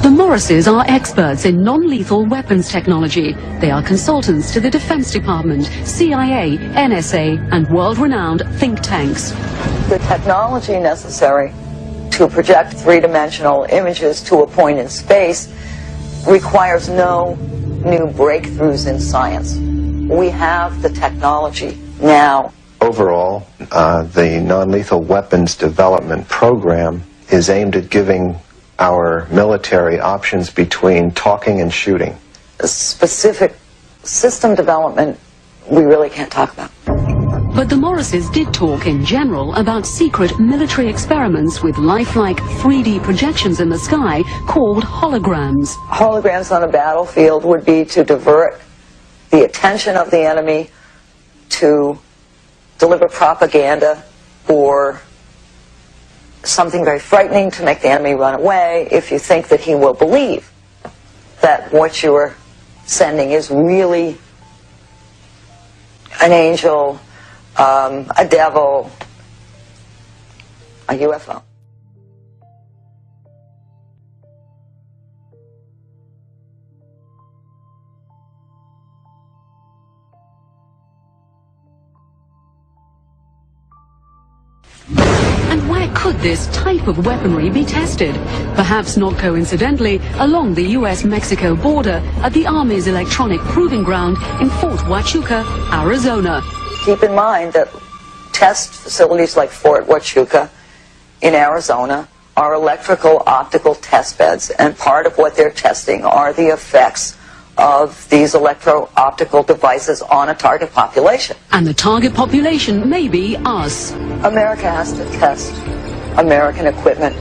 The Morrises are experts in non-lethal weapons technology. They are consultants to the Defense Department, CIA, NSA, and world-renowned think tanks. The technology necessary to project three-dimensional images to a point in space requires no new breakthroughs in science. We have the technology now. Overall, the non-lethal weapons development program is aimed at giving our military options between talking and shooting. Specific system development we really can't talk about. But the Morrises did talk in general about secret military experiments with lifelike 3D projections in the sky called holograms. Holograms on a battlefield would be to divert the attention of the enemy, to deliver propaganda or something very frightening to make the enemy run away if you think that he will believe that what you are sending is really an angel, a devil, a UFO. And where could this type of weaponry be tested? Perhaps not coincidentally, along the US-Mexico border at the Army's electronic proving ground in Fort Huachuca, Arizona. Keep in mind that test facilities like Fort Huachuca in Arizona are electrical optical test beds, and part of what they're testing are the effects of these electro-optical devices on a target population. And the target population may be us. America has to test American equipment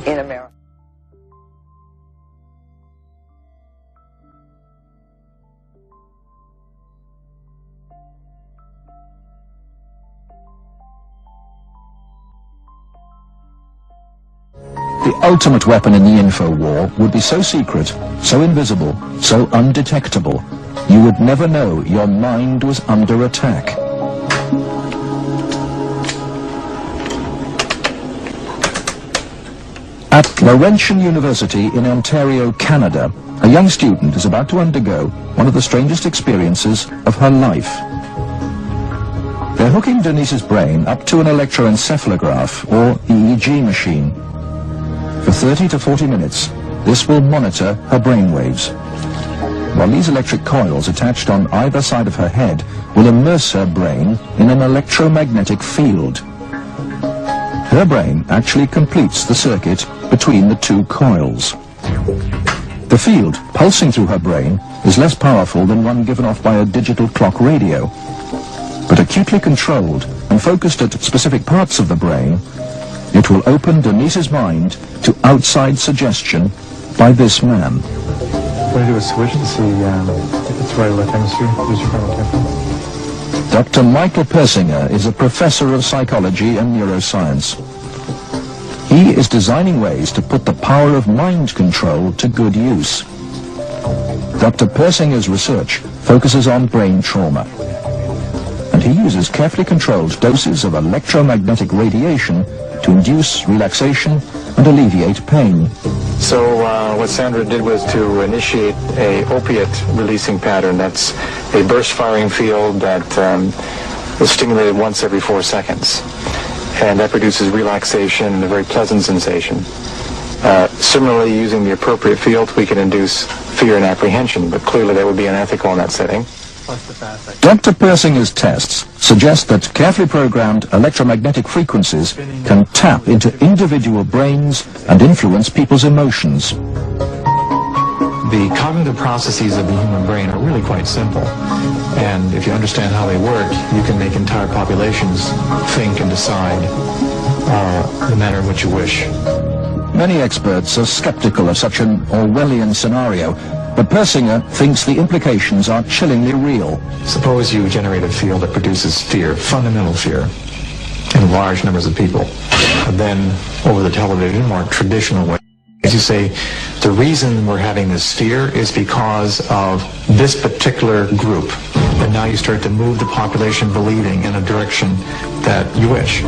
in America. The ultimate weapon in the info war would be so secret, so invisible, so undetectable, you would never know your mind was under attack. At Laurentian University in Ontario, Canada, a young student is about to undergo one of the strangest experiences of her life. They're hooking Denise's brain up to an electroencephalograph, or EEG machine. For 30 to 40 minutes, this will monitor her brainwaves, while these electric coils attached on either side of her head will immerse her brain in an electromagnetic field. Her brain actually completes the circuit between the two coils. The field pulsing through her brain is less powerful than one given off by a digital clock radio, but acutely controlled and focused at specific parts of the brain, it will open Denise's mind to outside suggestion by this man. We're going to do a switch to see if it's right or left hemisphere. Use your frontal temporal. Dr. Michael Persinger is a professor of psychology and neuroscience. He is designing ways to put the power of mind control to good use. Dr. Persinger's research focuses on brain trauma, and he uses carefully controlled doses of electromagnetic radiation to induce relaxation and alleviate pain. So what Sandra did was to initiate a opiate releasing pattern. That's a burst firing field that is stimulated once every 4 seconds. And that produces relaxation and a very pleasant sensation. Similarly, using the appropriate field, we can induce fear and apprehension, but clearly that would be unethical in that setting. Dr. Persinger's tests suggest that carefully programmed electromagnetic frequencies can tap into individual brains and influence people's emotions. The cognitive processes of the human brain are really quite simple. And if you understand how they work, you can make entire populations think and decide the manner in which you wish. Many experts are skeptical of such an Orwellian scenario, but Persinger thinks the implications are chillingly real. Suppose you generate a field that produces fear, fundamental fear, in large numbers of people. And then, over the television, more traditional way, as you say, the reason we're having this fear is because of this particular group. And now you start to move the population believing in a direction that you wish.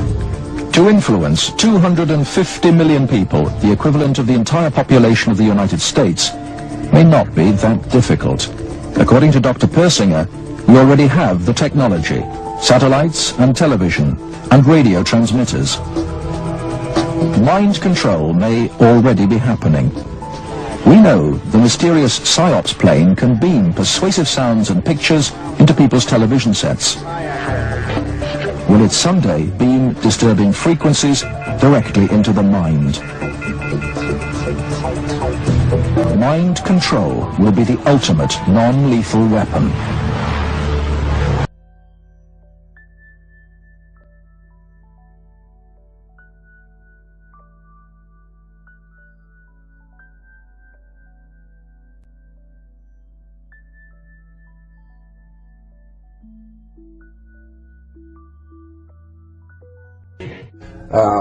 To influence 250 million people, the equivalent of the entire population of the United States, may not be that difficult. According to Dr. Persinger, we already have the technology, satellites and television and radio transmitters. Mind control may already be happening. We know the mysterious PSYOPS plane can beam persuasive sounds and pictures into people's television sets. Will it someday beam disturbing frequencies directly into the mind? Mind control will be the ultimate non-lethal weapon.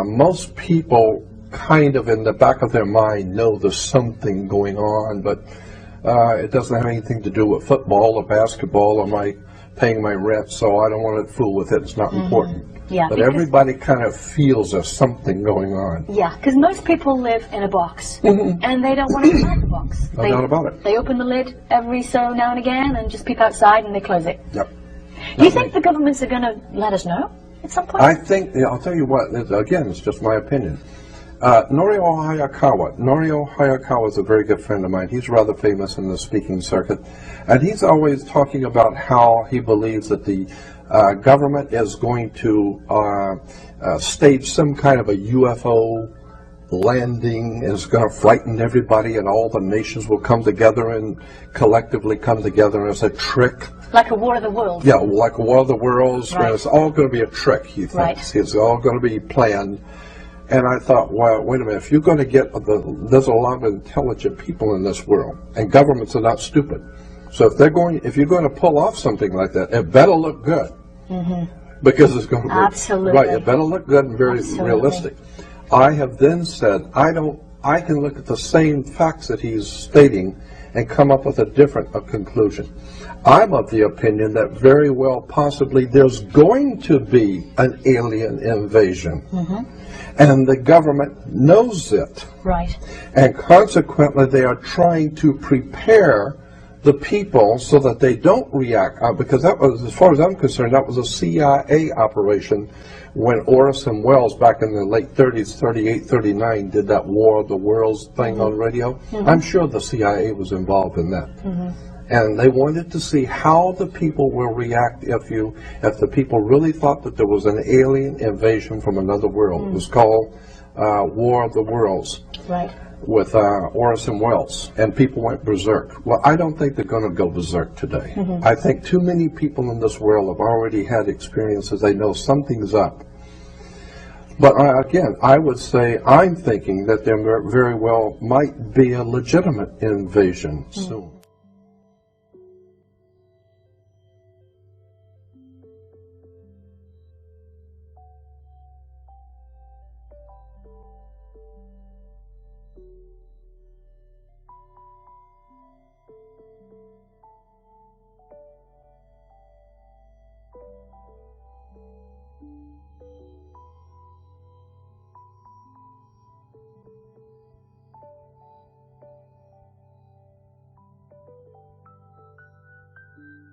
Most people kind of in the back of their mind know there's something going on, but it doesn't have anything to do with football or basketball or my paying my rent, so I don't want to fool with it. It's not important. Yeah, but everybody kind of feels there's something going on. Yeah, because most people live in a box, and they don't want to come out of the box. No doubt about it. They open the lid every so now and again and just peep outside and they close it. Yep. Do you think the governments are going to let us know at some point? I think, I'll tell you what, again, it's just my opinion. Norio Hayakawa is a very good friend of mine. He's rather famous in the speaking circuit. And he's always talking about how he believes that the government is going to stage some kind of a UFO landing, and it's going to frighten everybody, and all the nations will come together and collectively come together as a trick. Like a War of the Worlds. Yeah, like a War of the Worlds. Right. It's all going to be a trick, he thinks. Right. It's all going to be planned. And I thought, well, wait a minute, if you're going to get, there's a lot of intelligent people in this world, and governments are not stupid. So if you're going to pull off something like that, it better look good. Because it's going to be, Absolutely. right, it better look good and very realistic. I have then said, I can look at the same facts that he's stating and come up with a different conclusion. I'm of the opinion that very well possibly there's going to be an alien invasion. And the government knows it. Right. And consequently, they are trying to prepare the people so that they don't react. Because that was, as far as I'm concerned, that was a CIA operation when Orson Welles, back in the late 30s, 38, 39, did that War of the Worlds thing on radio. I'm sure the CIA was involved in that. And they wanted to see how the people will react if the people really thought that there was an alien invasion from another world. It was called War of the Worlds. Right. With Orson Welles, and people went berserk. Well, I don't think they're going to go berserk today. I think too many people in this world have already had experiences. They know something's up. But again, I would say I'm thinking that there very well might be a legitimate invasion soon.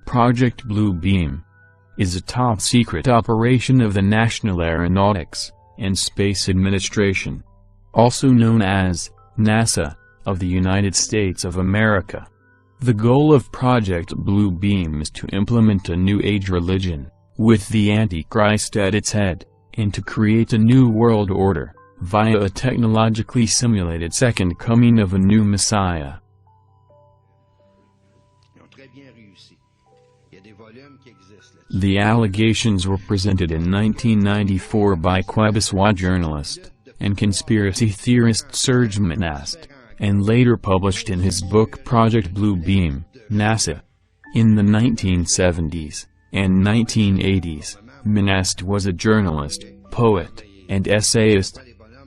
Project Blue Beam is a top-secret operation of the National Aeronautics and Space Administration, also known as NASA, of the United States of America. The goal of Project Blue Beam is to implement a New Age religion, with the Antichrist at its head, and to create a new world order, via a technologically simulated second coming of a new Messiah. The allegations were presented in 1994 by Quebecois journalist and conspiracy theorist Serge Monast, and later published in his book Project Blue Beam, NASA. In the 1970s and 1980s, Monast was a journalist, poet, and essayist.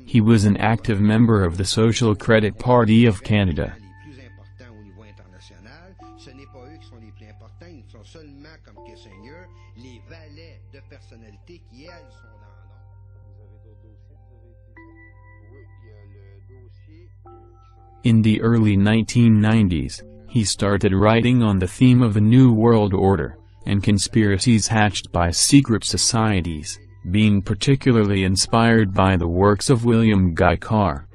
He was an active member of the Social Credit Party of Canada. In the early 1990s, he started writing on the theme of the New World Order, and conspiracies hatched by secret societies, being particularly inspired by the works of William Guy Carr.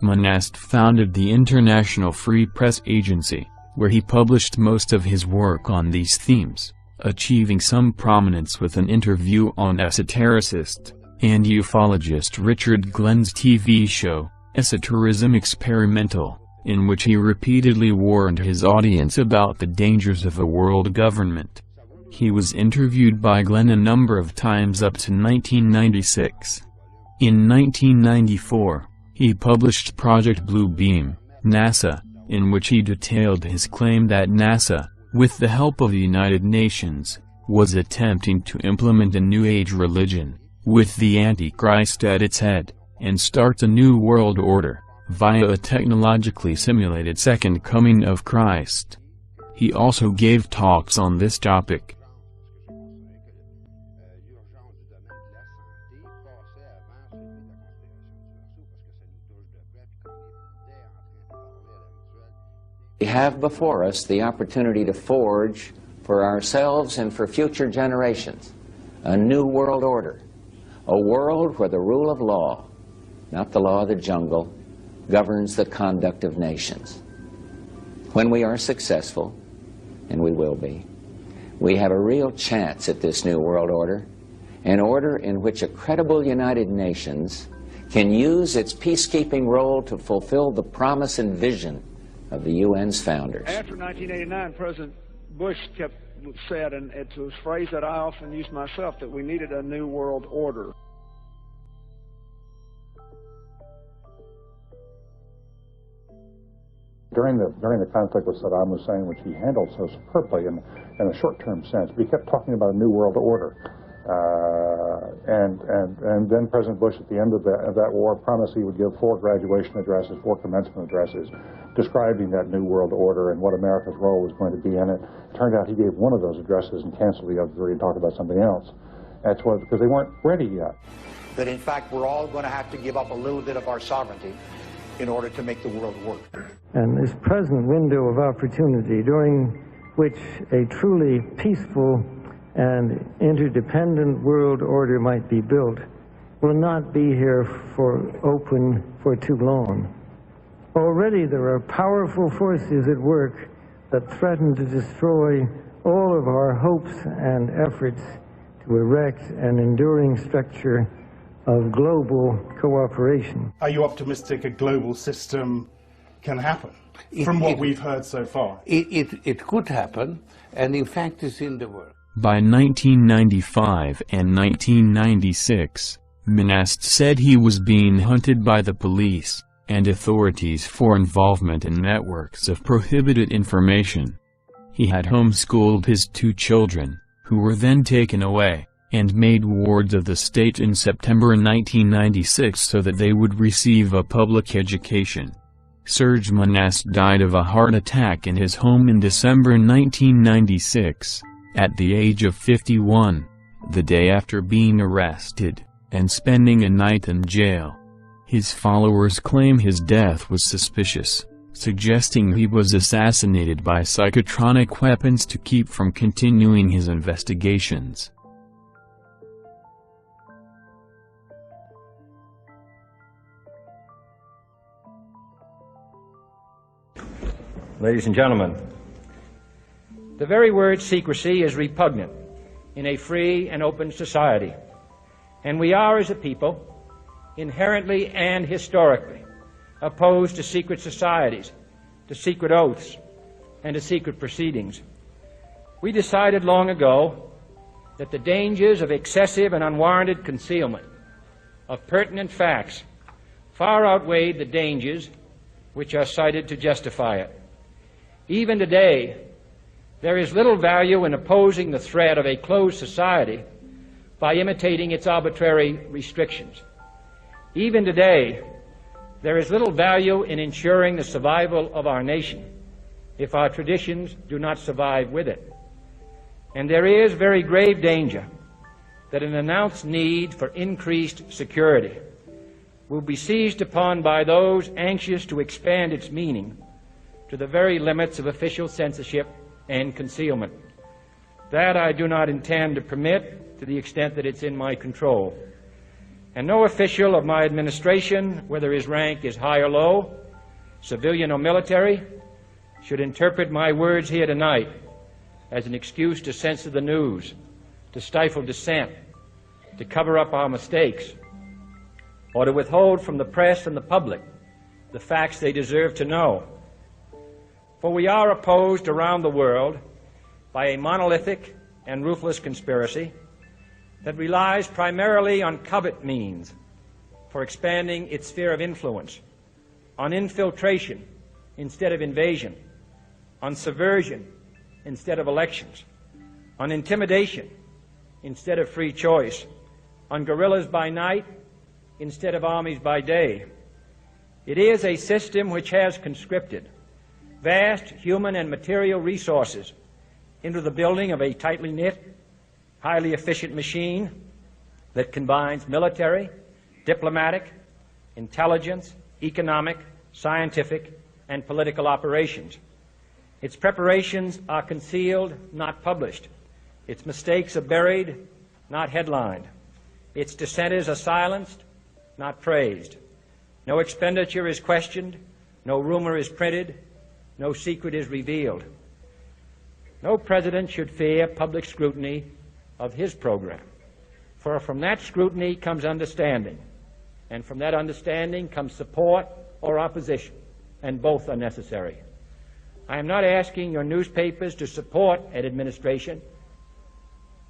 Monast founded the International Free Press Agency, where he published most of his work on these themes, achieving some prominence with an interview on esotericist and ufologist Richard Glenn's TV show, Esoterism Experimental, in which he repeatedly warned his audience about the dangers of a world government. He was interviewed by Glenn a number of times up to 1996. In 1994, he published Project Blue Beam, NASA, in which he detailed his claim that NASA, with the help of the United Nations, was attempting to implement a New Age religion, with the Antichrist at its head, and start a new world order, via a technologically simulated second coming of Christ. He also gave talks on this topic. We have before us the opportunity to forge for ourselves and for future generations a new world order, a world where the rule of law, not the law of the jungle, governs the conduct of nations. When we are successful, and we will be, we have a real chance at this new world order, an order in which a credible United Nations can use its peacekeeping role to fulfill the promise and vision of the UN's founders. After 1989, President Bush said, and it's a phrase that I often use myself, that we needed a new world order. During the conflict with Saddam Hussein, which he handled so superbly in a short-term sense, we kept talking about a new world order. And then President Bush, at the end of that war, promised he would give 4 graduation addresses, 4 commencement addresses, describing that new world order and what America's role was going to be in it. It turned out he gave one of those addresses and canceled the other 3 and talked about something else. That's what, because they weren't ready yet. That in fact we're all going to have to give up a little bit of our sovereignty in order to make the world work. And this present window of opportunity, during which a truly peaceful and interdependent world order might be built, will not be here for too long. Already there are powerful forces at work that threaten to destroy all of our hopes and efforts to erect an enduring structure of global cooperation. Are you optimistic a global system can happen, from what we've heard so far? It could happen, and in fact it's in the works. By 1995 and 1996, Monast said he was being hunted by the police and authorities for involvement in networks of prohibited information. He had homeschooled his 2 children, who were then taken away, and made wards of the state in September 1996 so that they would receive a public education. Serge Monast died of a heart attack in his home in December 1996, at the age of 51, the day after being arrested, and spending a night in jail. His followers claim his death was suspicious, suggesting he was assassinated by psychotronic weapons to keep from continuing his investigations. Ladies and gentlemen, the very word secrecy is repugnant in a free and open society, and we are, as a people, inherently and historically opposed to secret societies, to secret oaths, and to secret proceedings. We decided long ago that the dangers of excessive and unwarranted concealment of pertinent facts far outweighed the dangers which are cited to justify it. Even today, there is little value in opposing the threat of a closed society by imitating its arbitrary restrictions. Even today, there is little value in ensuring the survival of our nation if our traditions do not survive with it. And there is very grave danger that an announced need for increased security will be seized upon by those anxious to expand its meaning to the very limits of official censorship and concealment. That I do not intend to permit to the extent that it's in my control. And no official of my administration, whether his rank is high or low, civilian or military, should interpret my words here tonight as an excuse to censor the news, to stifle dissent, to cover up our mistakes, or to withhold from the press and the public the facts they deserve to know. For we are opposed around the world by a monolithic and ruthless conspiracy that relies primarily on covert means for expanding its sphere of influence, on infiltration instead of invasion, on subversion instead of elections, on intimidation instead of free choice, on guerrillas by night instead of armies by day. It is a system which has conscripted vast human and material resources into the building of a tightly knit, highly efficient machine that combines military, diplomatic, intelligence, economic, scientific, and political operations. Its preparations are concealed, not published. Its mistakes are buried, not headlined. Its dissenters are silenced, not praised. No expenditure is questioned, no rumor is printed, no secret is revealed. No president should fear public scrutiny of his program, for from that scrutiny comes understanding, and from that understanding comes support or opposition, and both are necessary. I am not asking your newspapers to support an administration,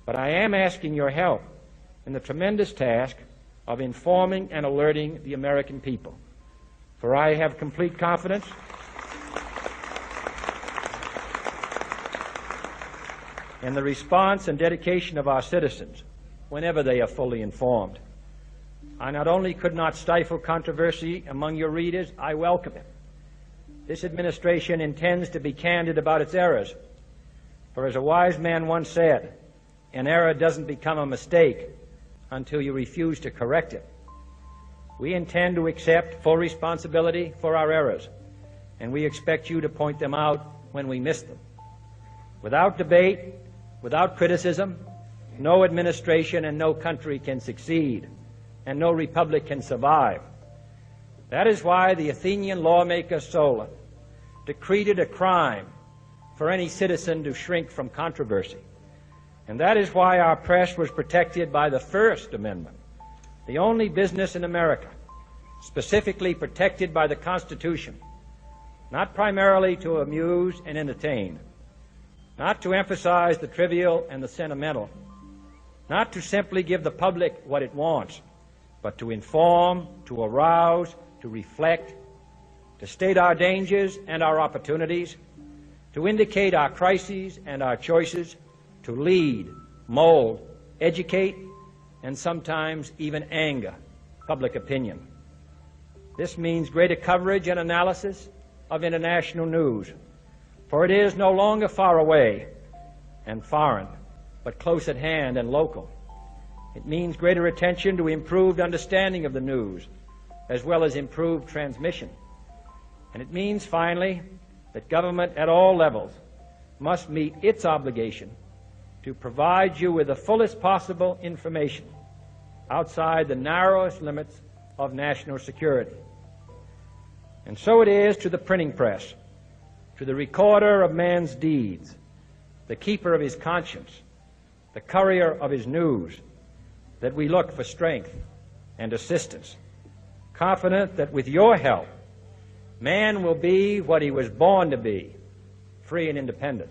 but I am asking your help in the tremendous task of informing and alerting the American people. For I have complete confidence in the response and dedication of our citizens whenever they are fully informed. I not only could not stifle controversy among your readers, I welcome it. This administration intends to be candid about its errors. For as a wise man once said, an error doesn't become a mistake until you refuse to correct it. We intend to accept full responsibility for our errors, and we expect you to point them out when we miss them. Without debate, without criticism, no administration and no country can succeed, and no republic can survive. That is why the Athenian lawmaker Solon decreed it a crime for any citizen to shrink from controversy. And that is why our press was protected by the First Amendment, the only business in America specifically protected by the Constitution, not primarily to amuse and entertain, not to emphasize the trivial and the sentimental, not to simply give the public what it wants, but to inform, to arouse, to reflect, to state our dangers and our opportunities, to indicate our crises and our choices, to lead, mold, educate, and sometimes even anger public opinion. This means greater coverage and analysis of international news, for it is no longer far away and foreign, but close at hand and local. It means greater attention to improved understanding of the news, as well as improved transmission. And it means, finally, that government at all levels must meet its obligation to provide you with the fullest possible information outside the narrowest limits of national security. And so it is to the printing press, to the recorder of man's deeds, the keeper of his conscience, the courier of his news, that we look for strength and assistance, confident that with your help, man will be what he was born to be, free and independent.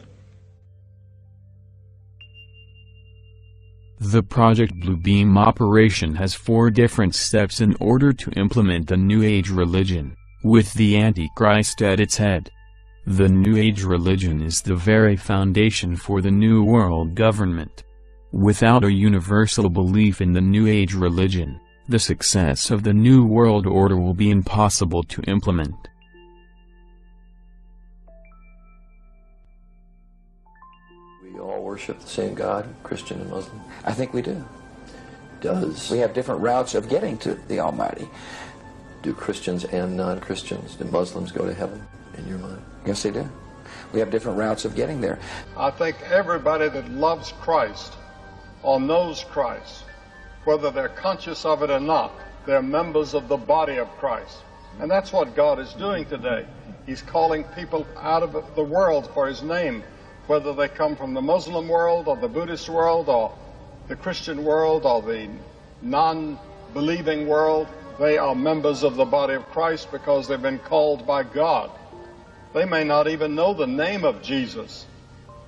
The Project Bluebeam operation has 4 different steps in order to implement the New Age religion, with the Antichrist at its head. The New Age religion is the very foundation for the New World government. Without a universal belief in the New Age religion, the success of the New World Order will be impossible to implement. We all worship the same God, Christian and Muslim? I think we do. Does we have different routes of getting to the Almighty? Do Christians and non-Christians, do Muslims go to heaven, in your mind? Yes, they do. We have different routes of getting there. I think everybody that loves Christ or knows Christ, whether they're conscious of it or not, they're members of the body of Christ. And that's what God is doing today. He's calling people out of the world for His name, whether they come from the Muslim world or the Buddhist world or the Christian world or the non-believing world. They are members of the body of Christ because they've been called by God. They may not even know the name of Jesus,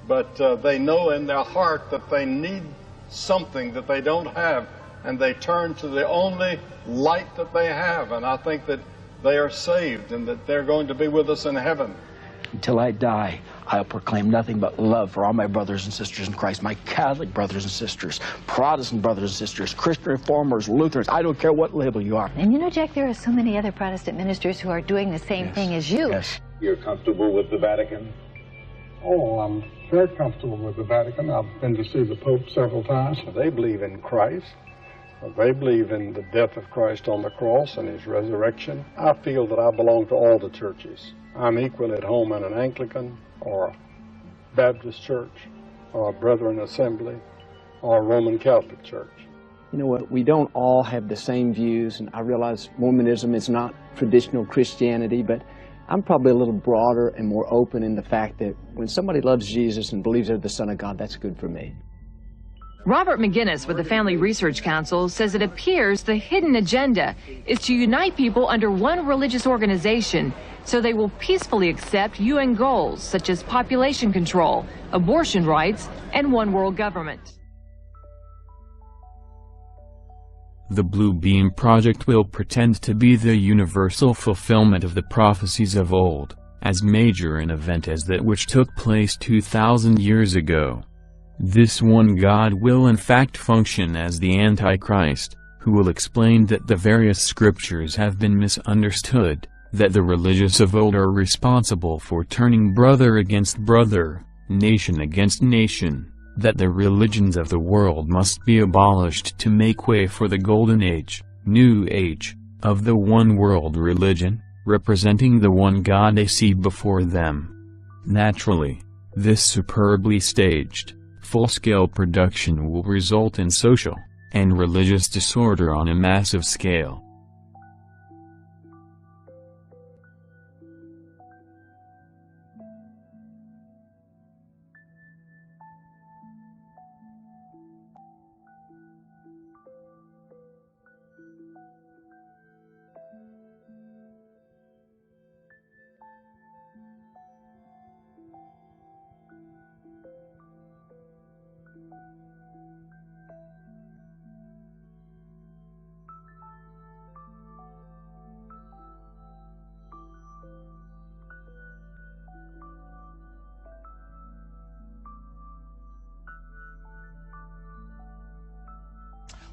but they know in their heart that they need something that they don't have, and they turn to the only light that they have. And I think that they are saved and that they're going to be with us in heaven. Until I die, I'll proclaim nothing but love for all my brothers and sisters in Christ, my Catholic brothers and sisters, Protestant brothers and sisters, Christian Reformers, Lutherans, I don't care what label you are. And you know, Jack, there are so many other Protestant ministers who are doing the same thing as you. Yes. You're comfortable with the Vatican? Oh, I'm very comfortable with the Vatican. I've been to see the Pope several times. They believe in Christ. They believe in the death of Christ on the cross and His resurrection. I feel that I belong to all the churches. I'm equally at home in an Anglican or a Baptist church or a Brethren Assembly or a Roman Catholic church. You know what, we don't all have the same views, and I realize Mormonism is not traditional Christianity, but I'm probably a little broader and more open in the fact that when somebody loves Jesus and believes they're the Son of God, that's good for me. Robert McGinnis with the Family Research Council says it appears the hidden agenda is to unite people under one religious organization so they will peacefully accept UN goals such as population control, abortion rights, and one world government. The Blue Beam Project will pretend to be the universal fulfillment of the prophecies of old, as major an event as that which took place 2,000 years ago. This one God will in fact function as the Antichrist, who will explain that the various scriptures have been misunderstood, that the religious of old are responsible for turning brother against brother, nation against nation, that the religions of the world must be abolished to make way for the Golden Age, New Age, of the one world religion, representing the one God they see before them. Naturally, this superbly staged, full-scale production will result in social and religious disorder on a massive scale.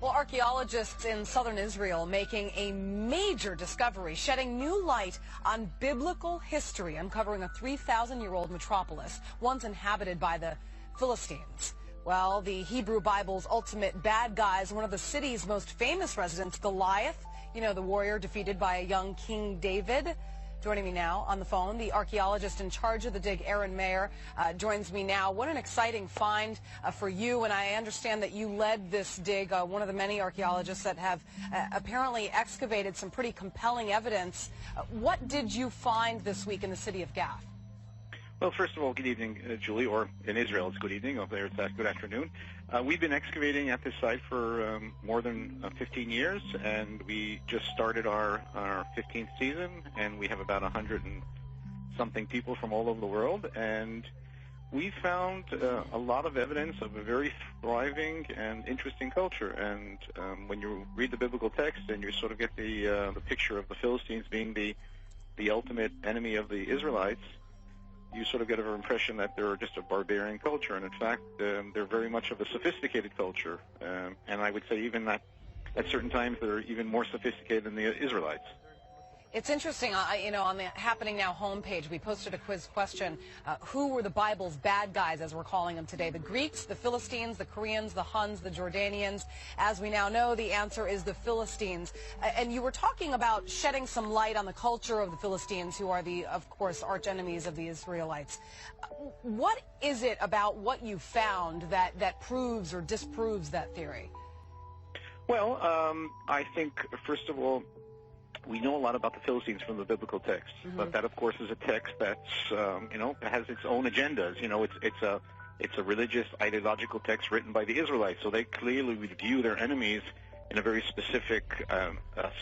Well, archaeologists in southern Israel making a major discovery, shedding new light on biblical history, uncovering a 3,000-year-old metropolis, once inhabited by the Philistines. Well, the Hebrew Bible's ultimate bad guy is one of the city's most famous residents, Goliath, you know, the warrior defeated by a young King David. Joining me now on the phone, the archaeologist in charge of the dig, Aaron Mayer, joins me now. What an exciting find for you, and I understand that you led this dig, one of the many archaeologists that have apparently excavated some pretty compelling evidence. What did you find this week in the city of Gath? Well, first of all, good evening, Julie, or in Israel it's good evening, over there it's good afternoon. We've been excavating at this site for more than 15 years, and we just started our 15th season, and we have about 100 and something people from all over the world, and we found a lot of evidence of a very thriving and interesting culture. And when you read the biblical text and you sort of get the picture of the Philistines being the ultimate enemy of the Israelites, you sort of get an impression that they're just a barbarian culture, and in fact, they're very much of a sophisticated culture, and I would say even that at certain times they're even more sophisticated than the Israelites. It's interesting, you know, on the Happening Now homepage, we posted a quiz question. Who were the Bible's bad guys, as we're calling them today? The Greeks, the Philistines, the Koreans, the Huns, the Jordanians. As we now know, the answer is the Philistines. And you were talking about shedding some light on the culture of the Philistines, who are the, of course, arch enemies of the Israelites. What is it about what you found that proves or disproves that theory? Well, I think, first of all, we know a lot about the Philistines from the biblical text, but that, of course, is a text that's, you know, has its own agendas. You know, it's a religious, ideological text written by the Israelites, so they clearly would view their enemies in a very specific,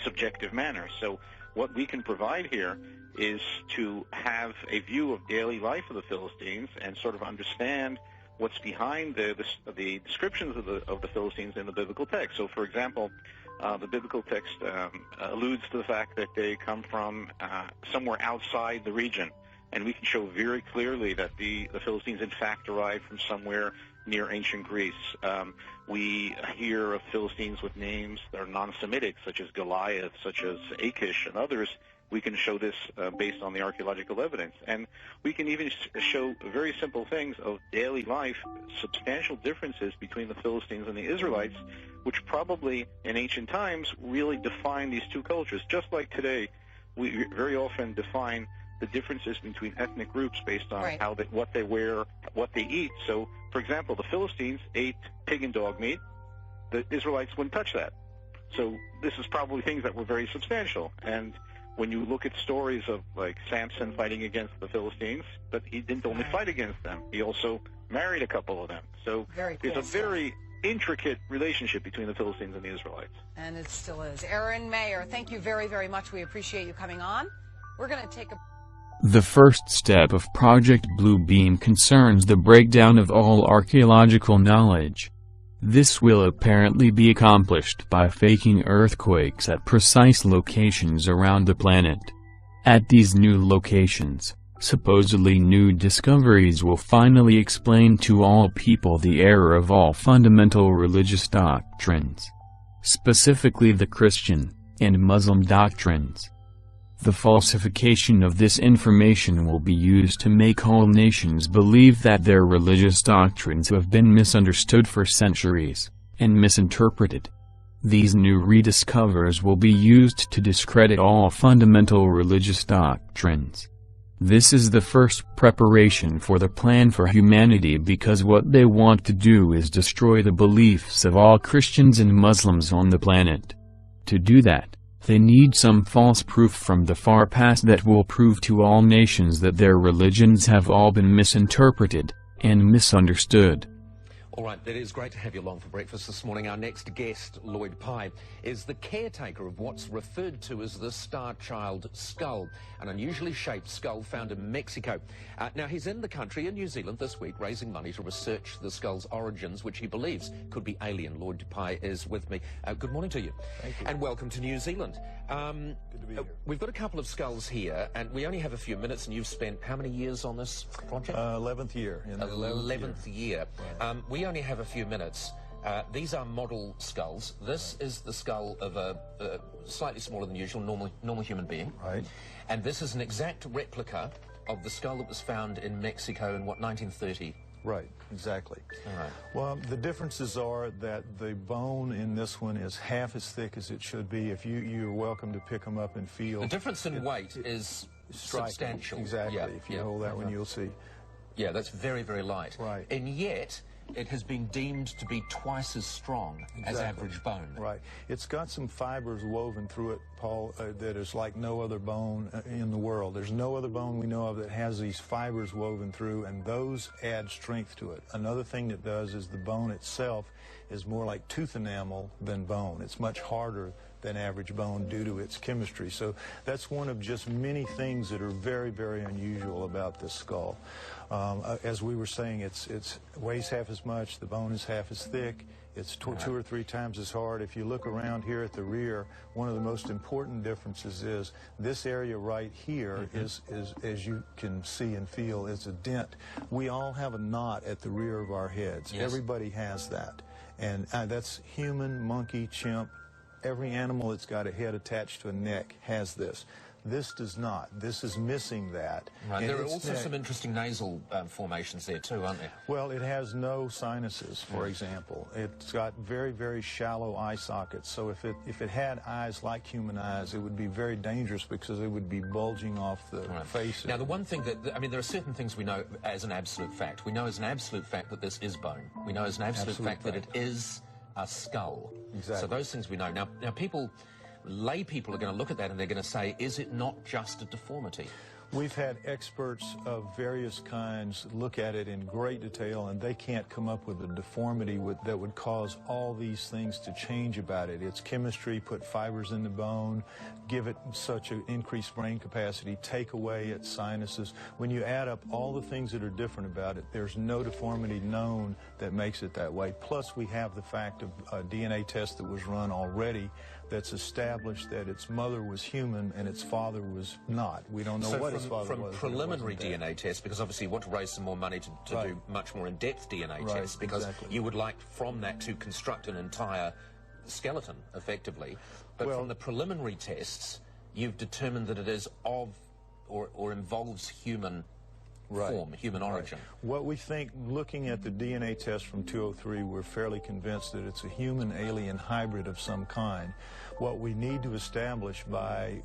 subjective manner. So what we can provide here is to have a view of daily life of the Philistines and sort of understand what's behind the descriptions of the Philistines in the biblical text. So, for example, the biblical text alludes to the fact that they come from somewhere outside the region, and we can show very clearly that the Philistines, in fact, arrived from somewhere near ancient Greece. We hear of Philistines with names that are non-Semitic, such as Goliath, such as Achish, and others. We can show this based on the archaeological evidence. And we can even show very simple things of daily life, substantial differences between the Philistines and the Israelites, which probably in ancient times really define these two cultures. Just like today, we very often define the differences between ethnic groups based on how what they wear, what they eat. So, for example, the Philistines ate pig and dog meat. The Israelites wouldn't touch that. So this is probably things that were very substantial. And when you look at stories of, like, Samson fighting against the Philistines, but he didn't only fight against them, he also married a couple of them. So there's a very intricate relationship between the Philistines and the Israelites. And it still is. Aaron Mayer, thank you very, very much. We appreciate you coming on. We're going to take a... The first step of Project Blue Beam concerns the breakdown of all archaeological knowledge. This will apparently be accomplished by faking earthquakes at precise locations around the planet. At these new locations, supposedly new discoveries will finally explain to all people the error of all fundamental religious doctrines, specifically the Christian and Muslim doctrines. The falsification of this information will be used to make all nations believe that their religious doctrines have been misunderstood for centuries, and misinterpreted. These new rediscoveries will be used to discredit all fundamental religious doctrines. This is the first preparation for the plan for humanity, because what they want to do is destroy the beliefs of all Christians and Muslims on the planet. To do that, they need some false proof from the far past that will prove to all nations that their religions have all been misinterpreted and misunderstood. All right, it is great to have you along for breakfast this morning. Our next guest, Lloyd Pye, is the caretaker of what's referred to as the Star Child skull, an unusually shaped skull found in Mexico. Now, he's in the country, in New Zealand, this week, raising money to research the skull's origins, which he believes could be alien. Lloyd Pye is with me. Good morning to you. Thank you. And welcome to New Zealand. Good to be here. We've got a couple of skulls here, and we only have a few minutes, and you've spent how many years on this project? 11th year. In the 11th year. Right. We only have a few minutes. These are model skulls. This is the skull of a slightly smaller than usual normal human being. Right. And this is an exact replica of the skull that was found in Mexico in, what, 1930? Right, exactly. All right. Well, the differences are that the bone in this one is half as thick as it should be. If you're welcome to pick them up and feel. The difference in weight is substantial. Exactly. Yeah, if you hold that one, you'll see. Yeah, that's very, very light. Right. And yet, it has been deemed to be twice as strong as average bone. Right. It's got some fibers woven through it, Paul, that is like no other bone in the world. There's no other bone we know of that has these fibers woven through, and those add strength to it. Another thing that does is the bone itself is more like tooth enamel than bone. It's much harder than average bone due to its chemistry. So that's one of just many things that are very, very unusual about this skull. As we were saying, it's weighs half as much, the bone is half as thick, it's two or three times as hard. If you look around here at the rear, one of the most important differences is this area right here is, as you can see and feel, is a dent. We all have a knot at the rear of our heads. Yes. Everybody has that. And that's human, monkey, chimp. Every animal that's got a head attached to a neck has this. This does not. This is missing that. Right. There are also some interesting nasal formations there too, aren't there? Well, it has no sinuses, for example. It's got very, very shallow eye sockets. So if it had eyes like human eyes, it would be very dangerous because it would be bulging off the face. Now, the one thing I mean, there are certain things we know as an absolute fact. We know as an absolute fact that this is bone. We know as an absolute fact that it is a skull. Exactly. So those things we know. Now lay people are going to look at that and they're going to say, is it not just a deformity? We've had experts of various kinds look at it in great detail, and they can't come up with a deformity that would cause all these things to change about it. It's chemistry, put fibers in the bone, give it such an increased brain capacity, take away its sinuses. When you add up all the things that are different about it, there's no deformity known that makes it that way. Plus, we have the fact of a DNA test that was run already that's established that its mother was human and its father was not. We don't know what his father was. From preliminary DNA tests, because obviously you want to raise some more money to do much more in-depth DNA tests, because you would like from that to construct an entire skeleton, effectively. But from the preliminary tests, you've determined that it is of or involves human form, human origin. What we think, looking at the DNA test from 203, we're fairly convinced that it's a human-alien hybrid of some kind. What we need to establish by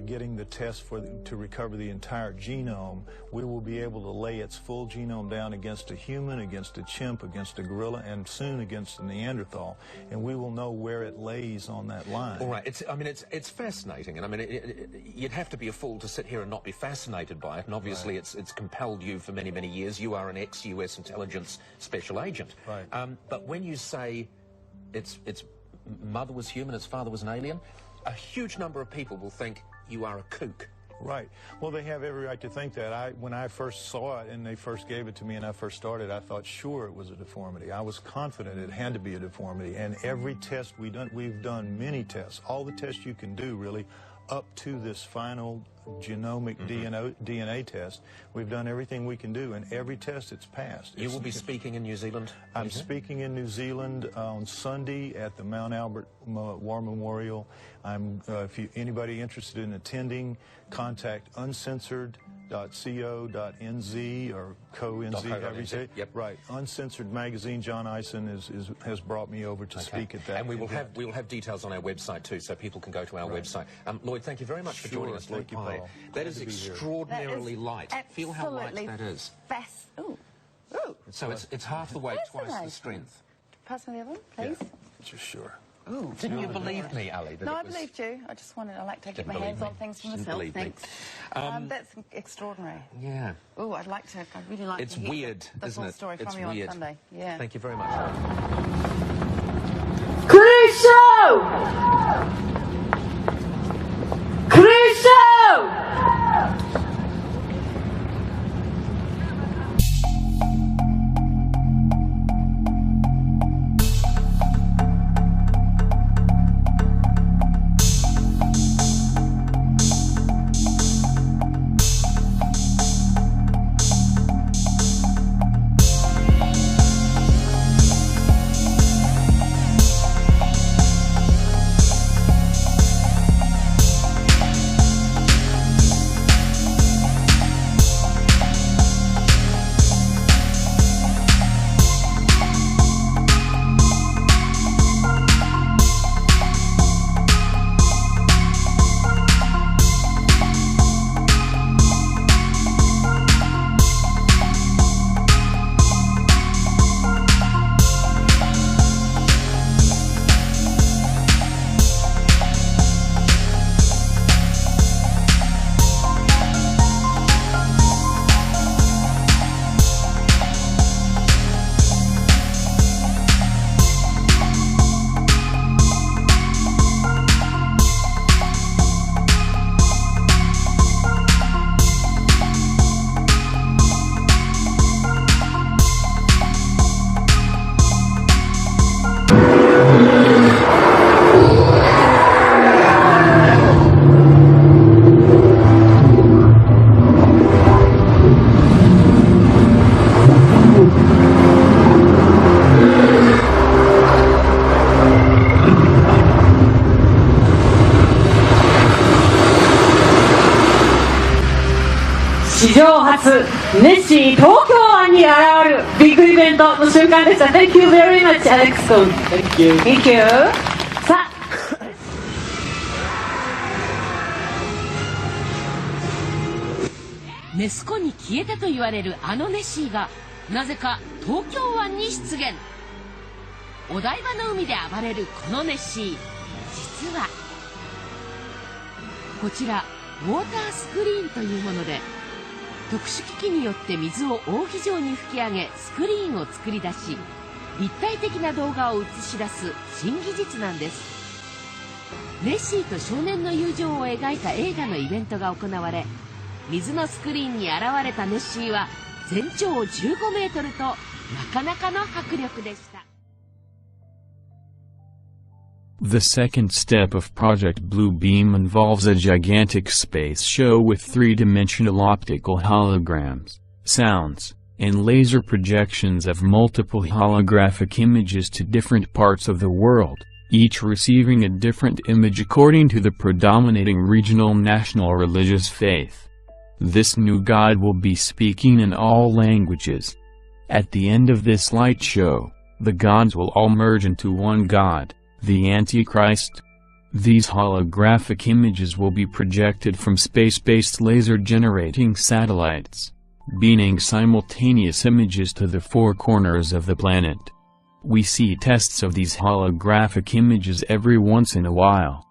getting the test to recover the entire genome, we will be able to lay its full genome down against a human, against a chimp, against a gorilla, and soon against a Neanderthal, and we will know where it lays on that line. All right. It's fascinating, and I mean, you'd have to be a fool to sit here and not be fascinated by it, and obviously it's compelled you for many, many years. You are an ex-US intelligence special agent. Right. But when you say its mother was human, its father was an alien, a huge number of people will think you are a kook. Right. Well, they have every right to think that. When I first saw it and they first gave it to me and I first started, I thought sure it was a deformity. I was confident it had to be a deformity. And every test we've done many tests, all the tests you can do really, up to this final genomic DNA test. We've done everything we can do, and every test it's passed. You will be speaking in New Zealand? I'm speaking in New Zealand on Sunday at the Mount Albert War Memorial. If anybody interested in attending, contact uncensored.co.nz or co.nz, however you say it. Yep. Right. Uncensored Magazine. John Eisen has brought me over to speak at that. And we will have details on our website too, so people can go to our website. Lloyd, thank you very much for joining us. Lloyd Pye. That is extraordinarily light. Feel how light that is. So it's half the weight, twice the strength. Pass me the other one, please. Just sure. Ooh, didn't you believe me, Ali? No, I believed you. I just wanted, I like to get my hands on things for myself. Thanks. That's extraordinary. Yeah. Oh, I'd really like it's to hear weird, the isn't full it? story It's from you weird. on Sunday. Yeah. Thank you very much. Crusoe! Crusoe! 明日、ネッシー東京湾に現れるビッグイベントの瞬間でした。Thank you very much, Alex 君。Thank you. Thank you. さあ。ネス湖に消えたと言われるあのネッシーがなぜか東京湾に出現。お台場の海で暴れるこのネッシー、実はこちらウォータースクリーンというもので、特殊機器によって水を扇状に吹き上げスクリーンを作り出し、立体的な動画を映し出す新技術なんです。ネッシーと少年の友情を描いた映画のイベントが行われ、水のスクリーンに現れたネッシーは全長15メートルとなかなかの迫力でした。The second step of Project Bluebeam involves a gigantic space show with three-dimensional optical holograms, sounds, and laser projections of multiple holographic images to different parts of the world, each receiving a different image according to the predominating regional national religious faith. This new God will be speaking in all languages. At the end of this light show, the gods will all merge into one God, the Antichrist. These holographic images will be projected from space-based laser-generating satellites, beaming simultaneous images to the four corners of the planet. We see tests of these holographic images every once in a while.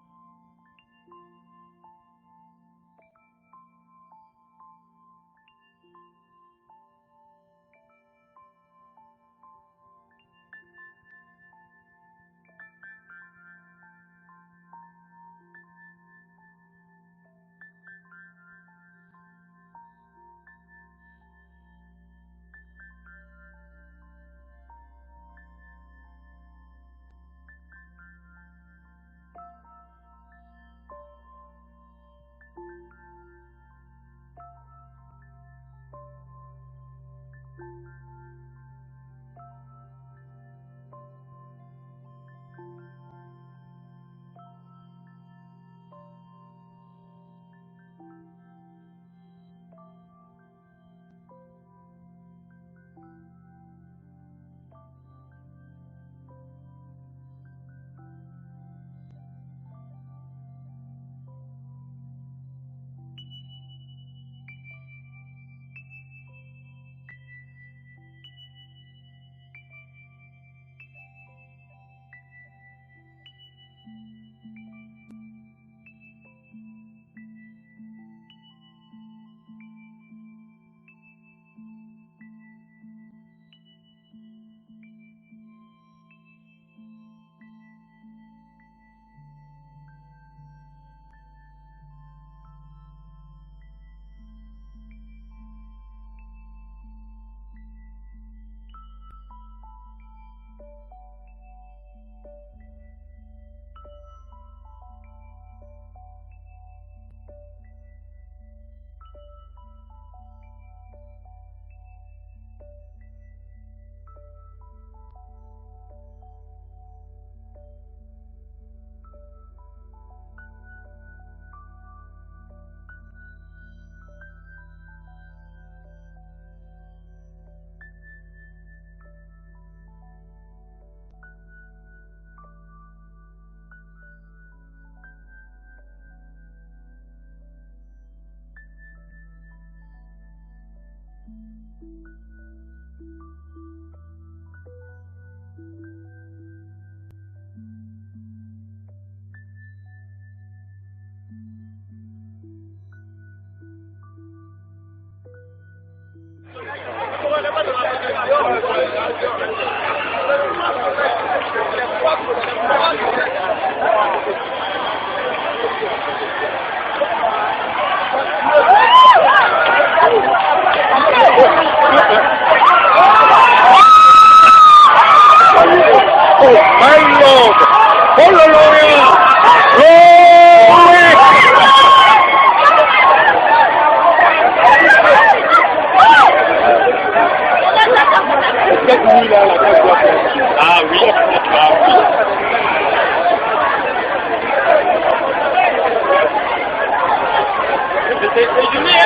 États-Unis,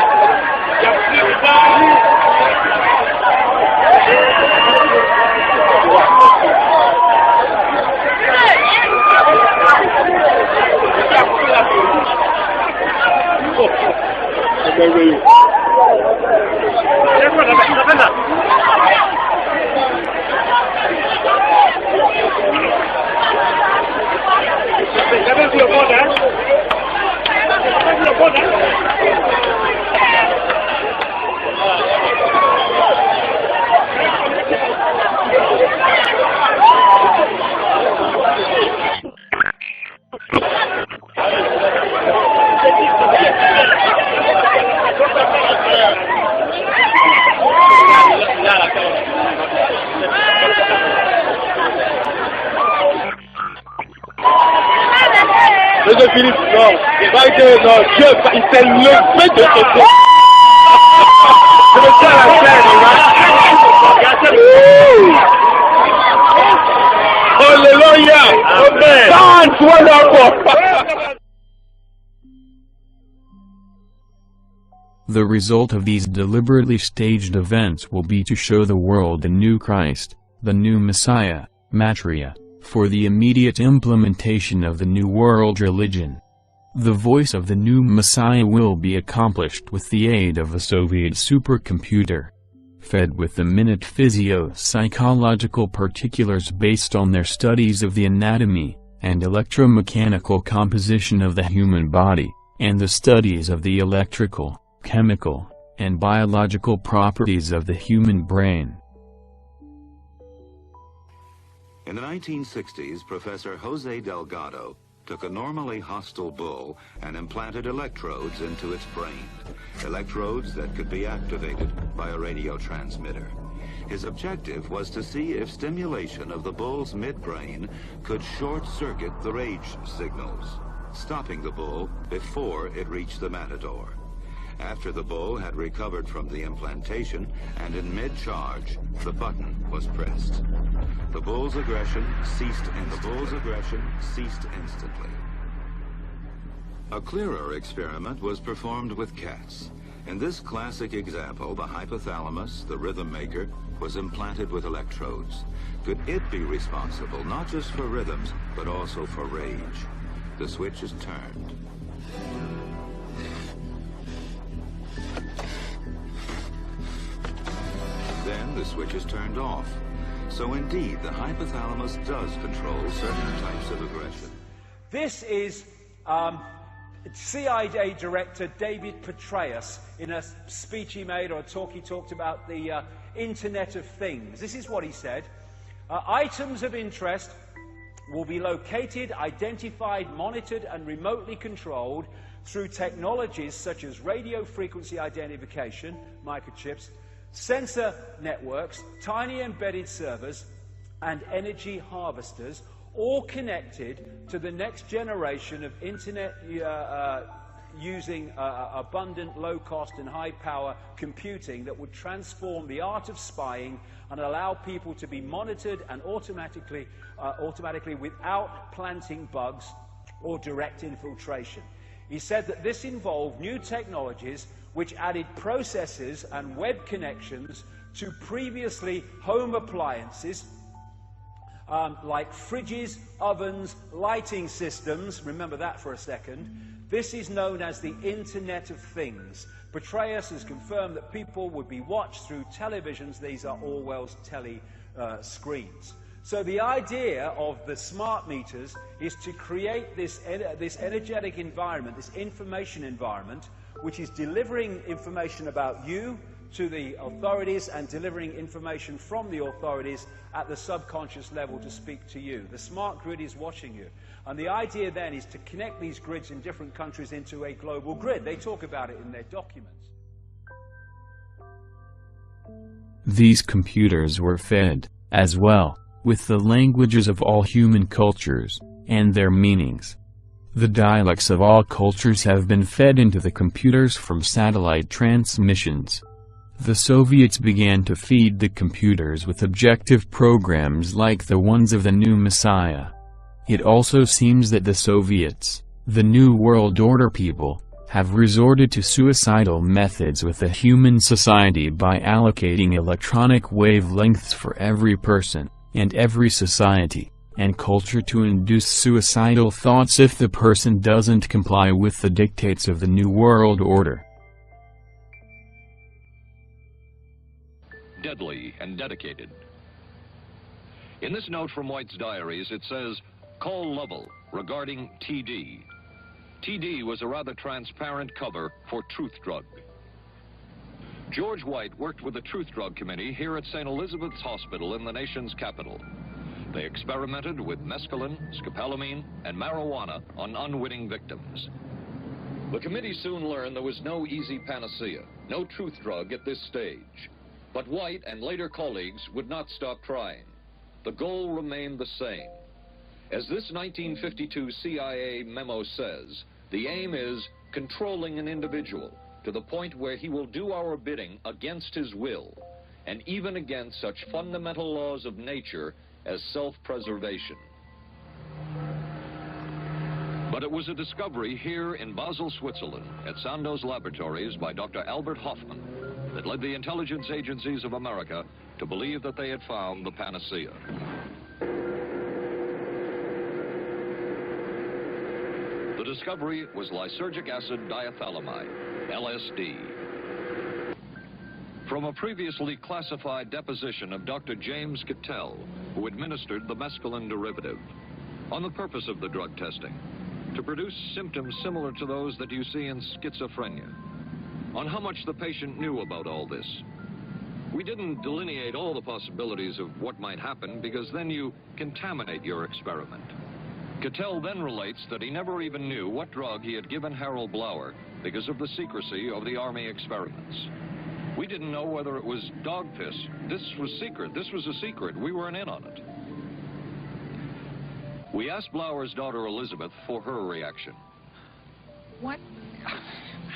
il y a plus de Philippe, non, pas que non, Dieu, il s'est levé de ce côté. C'est le seul à faire, Hallelujah! Amen! That's wonderful! The result of these deliberately staged events will be to show the world the new Christ, the new Messiah, Matria, for the immediate implementation of the New World religion. The voice of the new Messiah will be accomplished with the aid of a Soviet supercomputer, fed with the minute physio-psychological particulars based on their studies of the anatomy and electromechanical composition of the human body, and the studies of the electrical, chemical, and biological properties of the human brain. In the 1960s, Professor Jose Delgado took a normally hostile bull and implanted electrodes into its brain, electrodes that could be activated by a radio transmitter. His objective was to see if stimulation of the bull's midbrain could short-circuit the rage signals, stopping the bull before it reached the matador. After the bull had recovered from the implantation and in mid-charge, the button was pressed. The bull's aggression ceased instantly. A clearer experiment was performed with cats. In this classic example, the hypothalamus, the rhythm maker, was implanted with electrodes. Could it be responsible not just for rhythms, but also for rage? The switch is turned. Then the switch is turned off. So indeed, the hypothalamus does control certain types of aggression. This is CIA Director David Petraeus in a speech he made, or a talk he talked about the Internet of Things. This is what he said. Items of interest will be located, identified, monitored, and remotely controlled through technologies such as radio frequency identification, microchips, sensor networks, tiny embedded servers, and energy harvesters, all connected to the next generation of internet using abundant, low-cost and high-power computing that would transform the art of spying and allow people to be monitored and automatically without planting bugs or direct infiltration. He said that this involved new technologies which added processors and web connections to previously home appliances like fridges, ovens, lighting systems. Remember that for a second. This is known as the Internet of Things. Petraeus has confirmed that people would be watched through televisions. These are Orwell's screens. So the idea of the smart meters is to create this energetic environment, this information environment, which is delivering information about you to the authorities and delivering information from the authorities at the subconscious level to speak to you. The smart grid is watching you. And the idea then is to connect these grids in different countries into a global grid. They talk about it in their documents. These computers were fed, as well, with the languages of all human cultures, and their meanings. The dialects of all cultures have been fed into the computers from satellite transmissions. The Soviets began to feed the computers with objective programs like the ones of the new Messiah. It also seems that the Soviets, the New World Order people, have resorted to suicidal methods with the human society by allocating electronic wavelengths for every person, and every society, and culture to induce suicidal thoughts if the person doesn't comply with the dictates of the New World Order. Deadly and dedicated. In this note from White's diaries, it says, "Call Lovell regarding TD." TD was a rather transparent cover for Truth Drug. George White worked with the Truth Drug Committee here at St. Elizabeth's Hospital in the nation's capital. They experimented with mescaline, scopolamine, and marijuana on unwitting victims. The committee soon learned there was no easy panacea, no truth drug at this stage. But White and later colleagues would not stop trying. The goal remained the same. As this 1952 CIA memo says, the aim is controlling an individual to the point where he will do our bidding against his will, and even against such fundamental laws of nature as self-preservation. But it was a discovery here in Basel, Switzerland, at Sandoz Laboratories by Dr. Albert Hofmann that led the intelligence agencies of America to believe that they had found the panacea. The discovery was lysergic acid diethylamide, LSD. From a previously classified deposition of Dr. James Cattell, who administered the mescaline derivative, on the purpose of the drug testing, to produce symptoms similar to those that you see in schizophrenia, on how much the patient knew about all this. We didn't delineate all the possibilities of what might happen because then you contaminate your experiment. Cattell then relates that he never even knew what drug he had given Harold Blauer because of the secrecy of the Army experiments. We didn't know whether it was dog piss. This was secret. This was a secret. We weren't in on it. We asked Blauer's daughter Elizabeth for her reaction.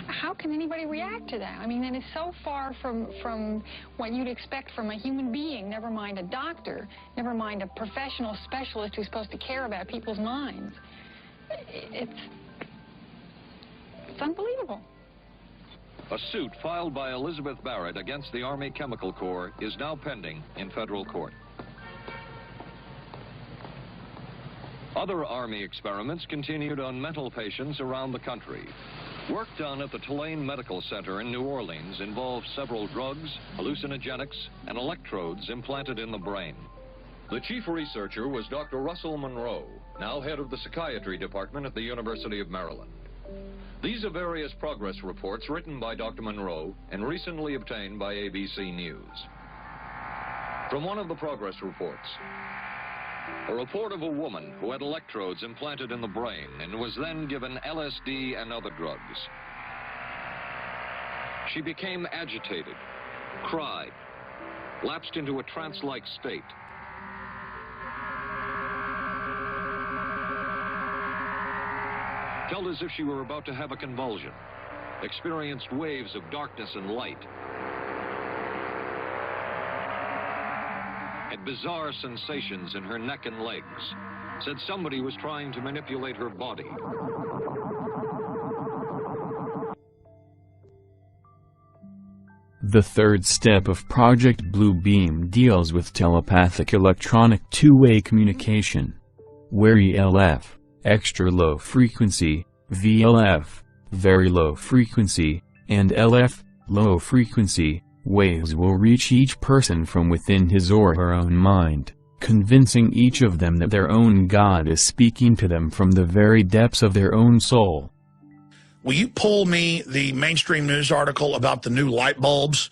How can anybody react to that? I mean, that is so far from what you'd expect from a human being, never mind a doctor, never mind a professional specialist who's supposed to care about people's minds. It's unbelievable. A suit filed by Elizabeth Barrett against the Army Chemical Corps is now pending in federal court. Other Army experiments continued on mental patients around the country. Work done at the Tulane Medical Center in New Orleans involved several drugs, hallucinogenics, and electrodes implanted in the brain. The chief researcher was Dr. Russell Monroe, now head of the psychiatry department at the University of Maryland. These are various progress reports written by Dr. Monroe and recently obtained by ABC News. From one of the progress reports, a report of a woman who had electrodes implanted in the brain and was then given LSD and other drugs. She became agitated, cried, lapsed into a trance-like state. Felt as if she were about to have a convulsion, experienced waves of darkness and light, had bizarre sensations in her neck and legs, said somebody was trying to manipulate her body. The third step of Project Blue Beam deals with telepathic electronic two-way communication, where ELF, extra low frequency, VLF, very low frequency, and LF, low frequency, waves will reach each person from within his or her own mind, convincing each of them that their own God is speaking to them from the very depths of their own soul. Will you pull me the mainstream news article about the new light bulbs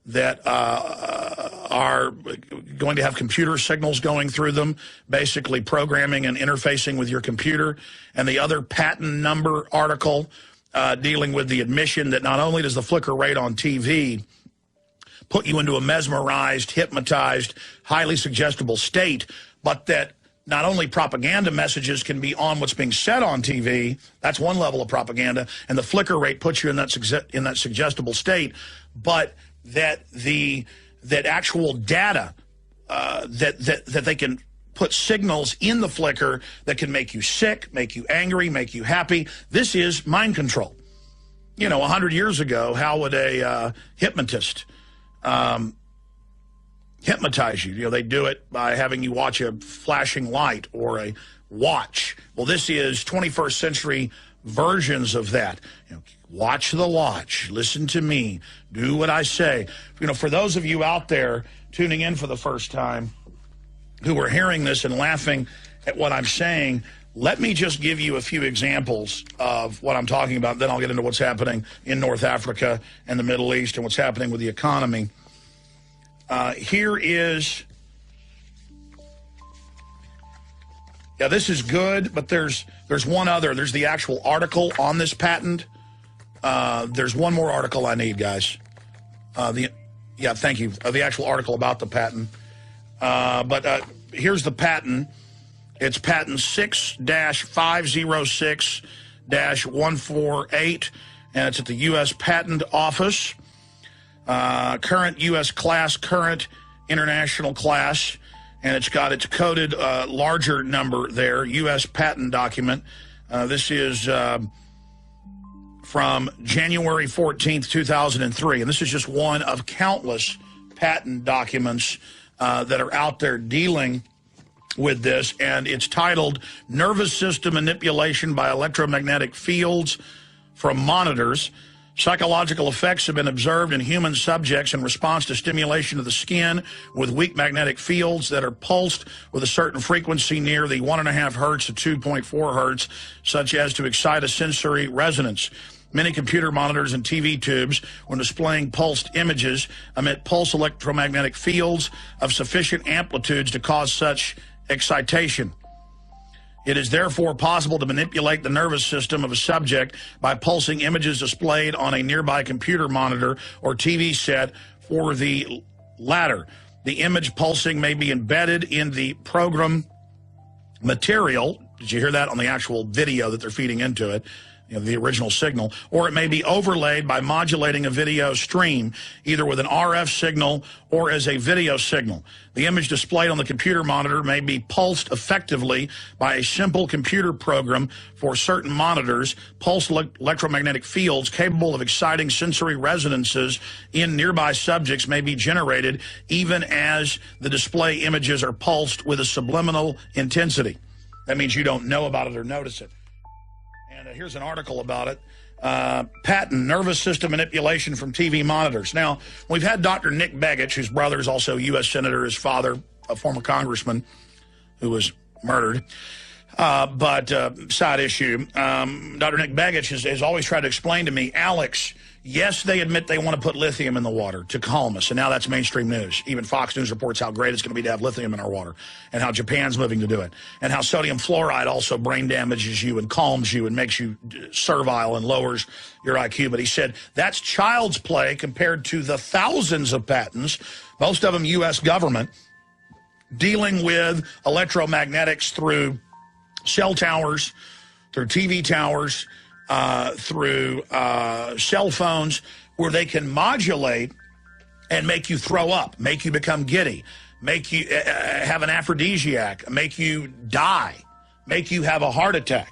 that are going to have computer signals going through them, basically programming and interfacing with your computer, and the other patent number article dealing with the admission that not only does the flicker rate on TV put you into a mesmerized, hypnotized, highly suggestible state, but that not only propaganda messages can be on what's being said on TV, that's one level of propaganda, and the flicker rate puts you in that suggestible state, but that actual data that they can put signals in the flicker that can make you sick, make you angry, make you happy. This is mind control. You know, 100 years ago, how would a hypnotist hypnotize you? You know, they do it by having you watch a flashing light or a watch. Well, this is 21st century versions of that. You know, watch the watch, listen to me, do what I say. You know, for those of you out there tuning in for the first time who are hearing this and laughing at what I'm saying, let me just give you a few examples of what I'm talking about. Then I'll get into what's happening in North Africa and the Middle East and what's happening with the economy. Here is, yeah, this is good, but there's one other. There's the actual article on this patent. There's one more article I need, guys. Yeah, thank you. The actual article about the patent. But here's the patent. It's patent 6-506-148, and it's at the U.S. Patent Office. Current U.S. class, current international class, and it's got its coded larger number there, U.S. patent document. This is from January 14th, 2003, and this is just one of countless patent documents that are out there dealing with this, and it's titled Nervous System Manipulation by Electromagnetic Fields from Monitors. Psychological effects have been observed in human subjects in response to stimulation of the skin with weak magnetic fields that are pulsed with a certain frequency near the 1.5 hertz to 2.4 hertz, such as to excite a sensory resonance. Many computer monitors and TV tubes, when displaying pulsed images, emit pulse electromagnetic fields of sufficient amplitudes to cause such excitation. It is therefore possible to manipulate the nervous system of a subject by pulsing images displayed on a nearby computer monitor or TV set. For the latter, the image pulsing may be embedded in the program material. Did you hear that on the actual video that they're feeding into it? You know, the original signal, or it may be overlaid by modulating a video stream, either with an RF signal or as a video signal. The image displayed on the computer monitor may be pulsed effectively by a simple computer program. For certain monitors, pulsed electromagnetic fields capable of exciting sensory resonances in nearby subjects may be generated even as the display images are pulsed with a subliminal intensity. That means you don't know about it or notice it. And here's an article about it. Patent nervous system manipulation from TV monitors. Now, we've had Dr. Nick Begich, whose brother is also a U.S. Senator, his father, a former congressman who was murdered. But side issue, Dr. Nick Begich has always tried to explain to me, Alex, yes, they admit they want to put lithium in the water to calm us, and now that's mainstream news. Even Fox News reports how great it's going to be to have lithium in our water, and how Japan's moving to do it, and how sodium fluoride also brain damages you and calms you and makes you servile and lowers your IQ. But he said that's child's play compared to the thousands of patents, most of them U.S. government, dealing with electromagnetics through cell towers, through TV towers, through cell phones, where they can modulate and make you throw up, make you become giddy, make you have an aphrodisiac, make you die, make you have a heart attack.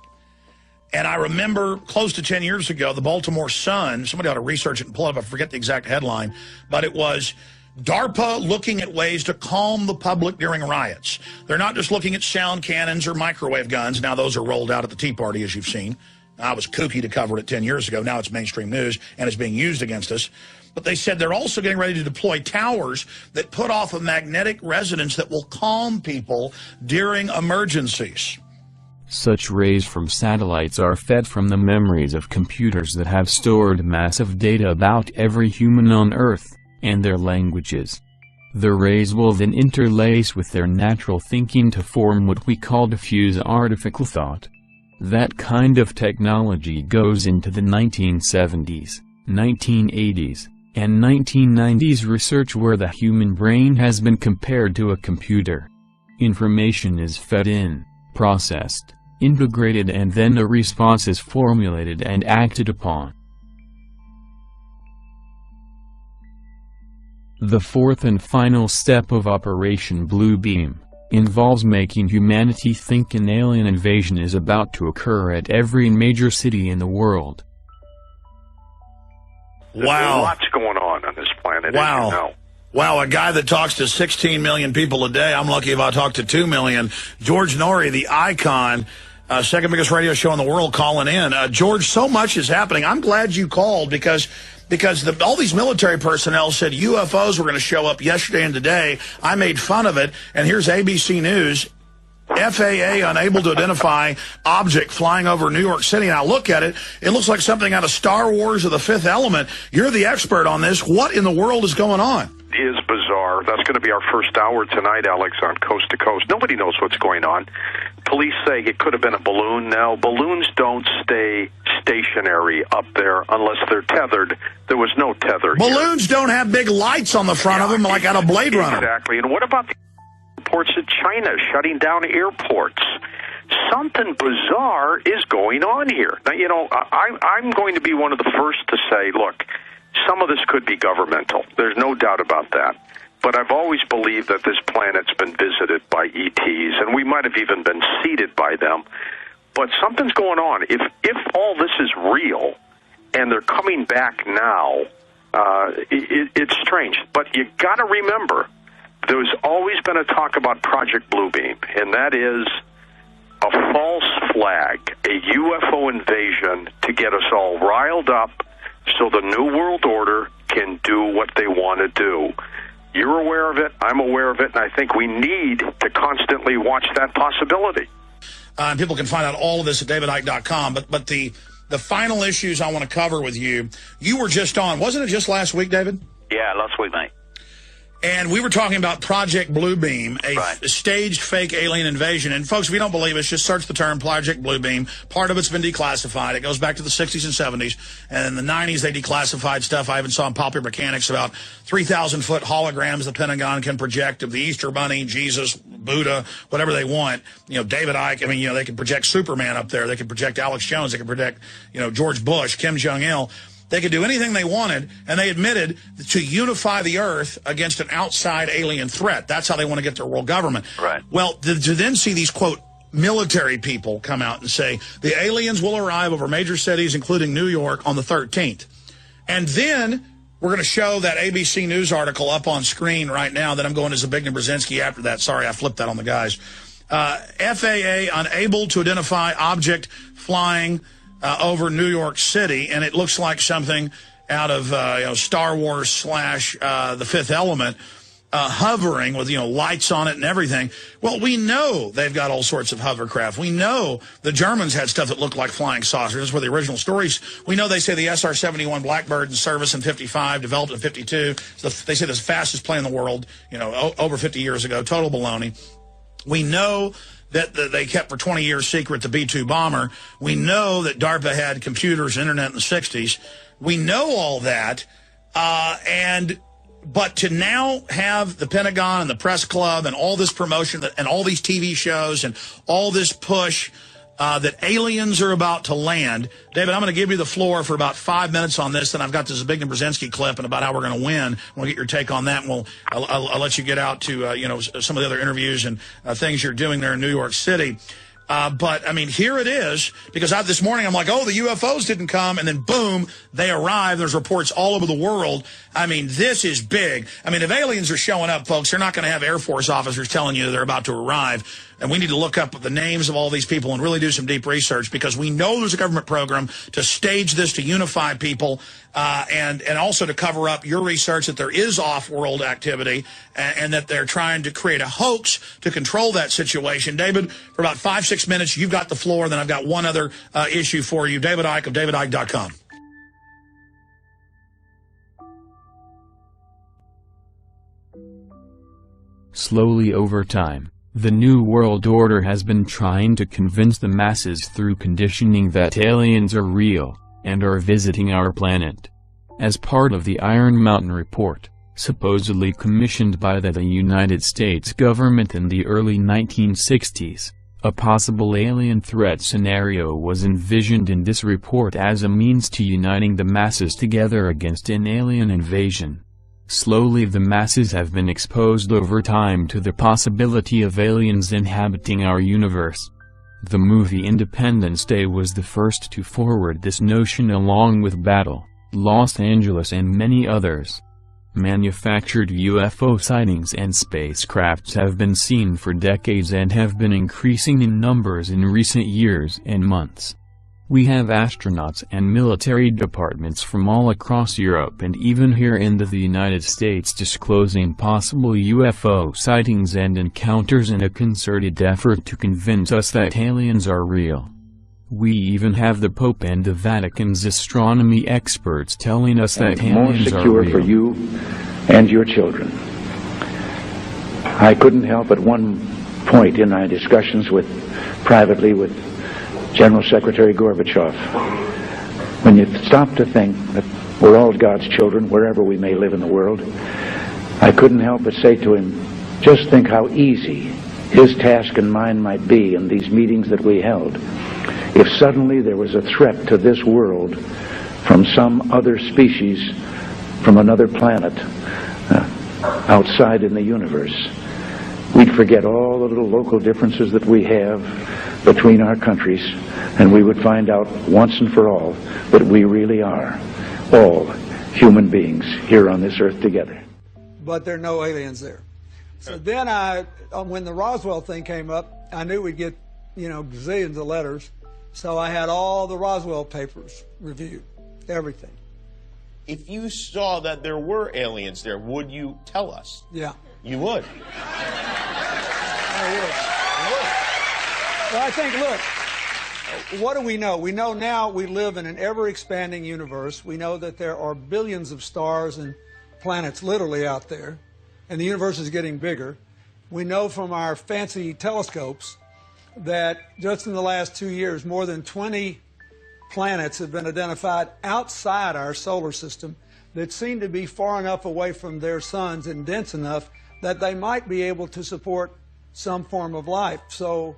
And I remember close to 10 years ago, the Baltimore Sun, somebody ought to research it and pull it up, I forget the exact headline, but it was DARPA looking at ways to calm the public during riots. They're not just looking at sound cannons or microwave guns. Now those are rolled out at the Tea Party, as you've seen. I was kooky to cover it 10 years ago. Now it's mainstream news, and it's being used against us. But they said they're also getting ready to deploy towers that put off a magnetic resonance that will calm people during emergencies. Such rays from satellites are fed from the memories of computers that have stored massive data about every human on Earth, and their languages. The rays will then interlace with their natural thinking to form what we call diffuse artificial thought. That kind of technology goes into the 1970s, 1980s, and 1990s research where the human brain has been compared to a computer. Information is fed in, processed, integrated, and then a response is formulated and acted upon. The fourth and final step of Operation Bluebeam involves making humanity think an alien invasion is about to occur at every major city in the world. Wow. Lots going on this planet, wow. as you know. Wow, a guy that talks to 16 million people a day. I'm lucky if I talk to 2 million. George Noory, the icon, second biggest radio show in the world, calling in. George, so much is happening. I'm glad you called because all these military personnel said UFOs were going to show up yesterday and today. I made fun of it, and here's ABC News. FAA unable to identify object flying over New York City. And I look at it, it looks like something out of Star Wars or The Fifth Element. You're the expert on this. What in the world is going on? It is bizarre. That's going to be our first hour tonight, Alex, on Coast to Coast. Nobody knows what's going on. Police say it could have been a balloon. Now, balloons don't stay stationary up there unless they're tethered. There was no tether. Balloons don't have big lights on the front of them like out of Blade Runner. Exactly. And what about the reports of China shutting down airports. Something bizarre is going on here. Now, you know, I'm going to be one of the first to say, look, some of this could be governmental. There's no doubt about that. But I've always believed that this planet's been visited by ETs, and we might have even been seeded by them. But something's going on. If all this is real, and they're coming back now, it's strange. But you got to remember, there's always been a talk about Project Bluebeam, and that is a false flag, a UFO invasion to get us all riled up so the New World Order can do what they want to do. You're aware of it, I'm aware of it, and I think we need to constantly watch that possibility. People can find out all of this at davidicke.com, but the final issues I want to cover with you, you were just on, wasn't it just last week, David? Yeah, last week, mate. And we were talking about Project Bluebeam, a staged fake alien invasion. And folks, if you don't believe us, just search the term Project Bluebeam. Part of it's been declassified. It goes back to the 60s and 70s. And in the 90s, they declassified stuff I even saw in Popular Mechanics about 3,000-foot holograms the Pentagon can project of the Easter Bunny, Jesus, Buddha, whatever they want. You know, David Icke, I mean, you know, they can project Superman up there. They can project Alex Jones. They can project, you know, George Bush, Kim Jong-il. They could do anything they wanted, and they admitted to unify the Earth against an outside alien threat. That's how they want to get their world government. Right. Well, to then see these, quote, military people come out and say, the aliens will arrive over major cities, including New York, on the 13th. And then we're going to show that ABC News article up on screen right now that I'm going to Zbigniew Brzezinski after that. Sorry, I flipped that on the guys. FAA unable to identify object flying over New York City, and it looks like something out of you know, Star Wars / The Fifth Element, hovering with, you know, lights on it and everything. Well, we know they've got all sorts of hovercraft. We know the Germans had stuff that looked like flying saucers. That's where the original stories. We know they say the SR-71 Blackbird in service in 55, developed in 52. So they say the fastest plane in the world, you know, over 50 years ago. Total baloney. We know that they kept for 20 years secret the B-2 bomber. We know that DARPA had computers, internet in the 60s. We know all that, but to now have the Pentagon and the press club and all this promotion and all these TV shows and all this push that aliens are about to land. David, I'm going to give you the floor for about 5 minutes on this, and I've got the Zbigniew Brzezinski clip and about how we're going to win. We'll get your take on that, and I'll let you get out to you know, some of the other interviews and things you're doing there in New York City. But, I mean, here it is, because this morning I'm like, oh, the UFOs didn't come, and then boom, they arrive. There's reports all over the world. I mean, this is big. I mean, if aliens are showing up, folks, they're not going to have Air Force officers telling you they're about to arrive. And we need to look up the names of all these people and really do some deep research, because we know there's a government program to stage this, to unify people, and also to cover up your research that there is off-world activity and that they're trying to create a hoax to control that situation. David, for about 5-6 minutes, you've got the floor. Then I've got one other issue for you. David Icke of davidicke.com. Slowly over time, the New World Order has been trying to convince the masses through conditioning that aliens are real, and are visiting our planet. As part of the Iron Mountain Report, supposedly commissioned by the United States government in the early 1960s, a possible alien threat scenario was envisioned in this report as a means to uniting the masses together against an alien invasion. Slowly the masses have been exposed over time to the possibility of aliens inhabiting our universe. The movie Independence Day was the first to forward this notion, along with Battle, Los Angeles and many others. Manufactured UFO sightings and spacecrafts have been seen for decades and have been increasing in numbers in recent years and months. We have astronauts and military departments from all across Europe and even here in the United States disclosing possible UFO sightings and encounters in a concerted effort to convince us that aliens are real. We even have the Pope and the Vatican's astronomy experts telling us that aliens are real. More secure for you and your children. I couldn't help at one point in my discussions privately with General Secretary Gorbachev, when you stop to think that we're all God's children wherever we may live in the world, I couldn't help but say to him, Just think how easy his task and mine might be in these meetings that we held if suddenly there was a threat to this world from some other species from another planet outside in the universe. We'd forget all the little local differences that we have between our countries, and we would find out once and for all that we really are all human beings here on this earth together. But there are no aliens there. So then when the Roswell thing came up, I knew we'd get, gazillions of letters. So I had all the Roswell papers reviewed, everything. If you saw that there were aliens there, would you tell us? Yeah. You would? I would. Well, I think, look, what do we know? We know now we live in an ever-expanding universe. We know that there are billions of stars and planets literally out there, and the universe is getting bigger. We know from our fancy telescopes that just in the last 2 years, more than 20 planets have been identified outside our solar system that seem to be far enough away from their suns and dense enough that they might be able to support some form of life. So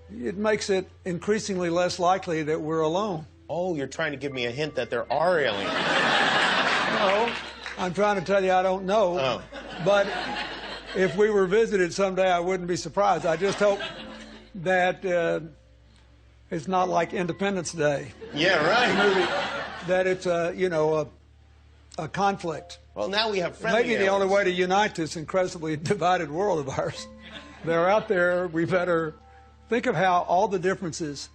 it makes it increasingly less likely that we're alone. Oh, you're trying to give me a hint that there are aliens. No, I'm trying to tell you I don't know. Oh. But if we were visited someday, I wouldn't be surprised. I just hope that it's not like Independence Day. Yeah, right. That it's a conflict. Well, now we have friendly Maybe the only way to unite this incredibly divided world of ours. They're out there. We better think of how all the differences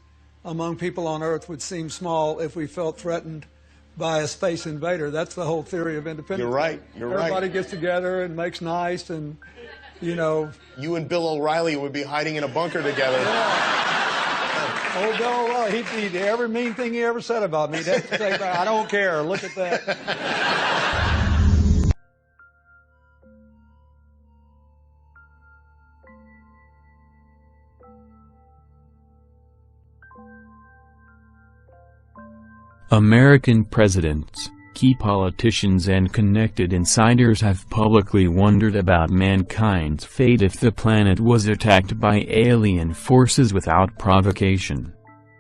among people on Earth would seem small if we felt threatened by a space invader. That's the whole theory of independence. You're right. Everybody gets together and makes nice and, You and Bill O'Reilly would be hiding in a bunker together. Yeah. Old Bill O'Reilly, he every mean thing he ever said about me. That's I don't care. Look at that. American presidents, key politicians and connected insiders have publicly wondered about mankind's fate if the planet was attacked by alien forces without provocation.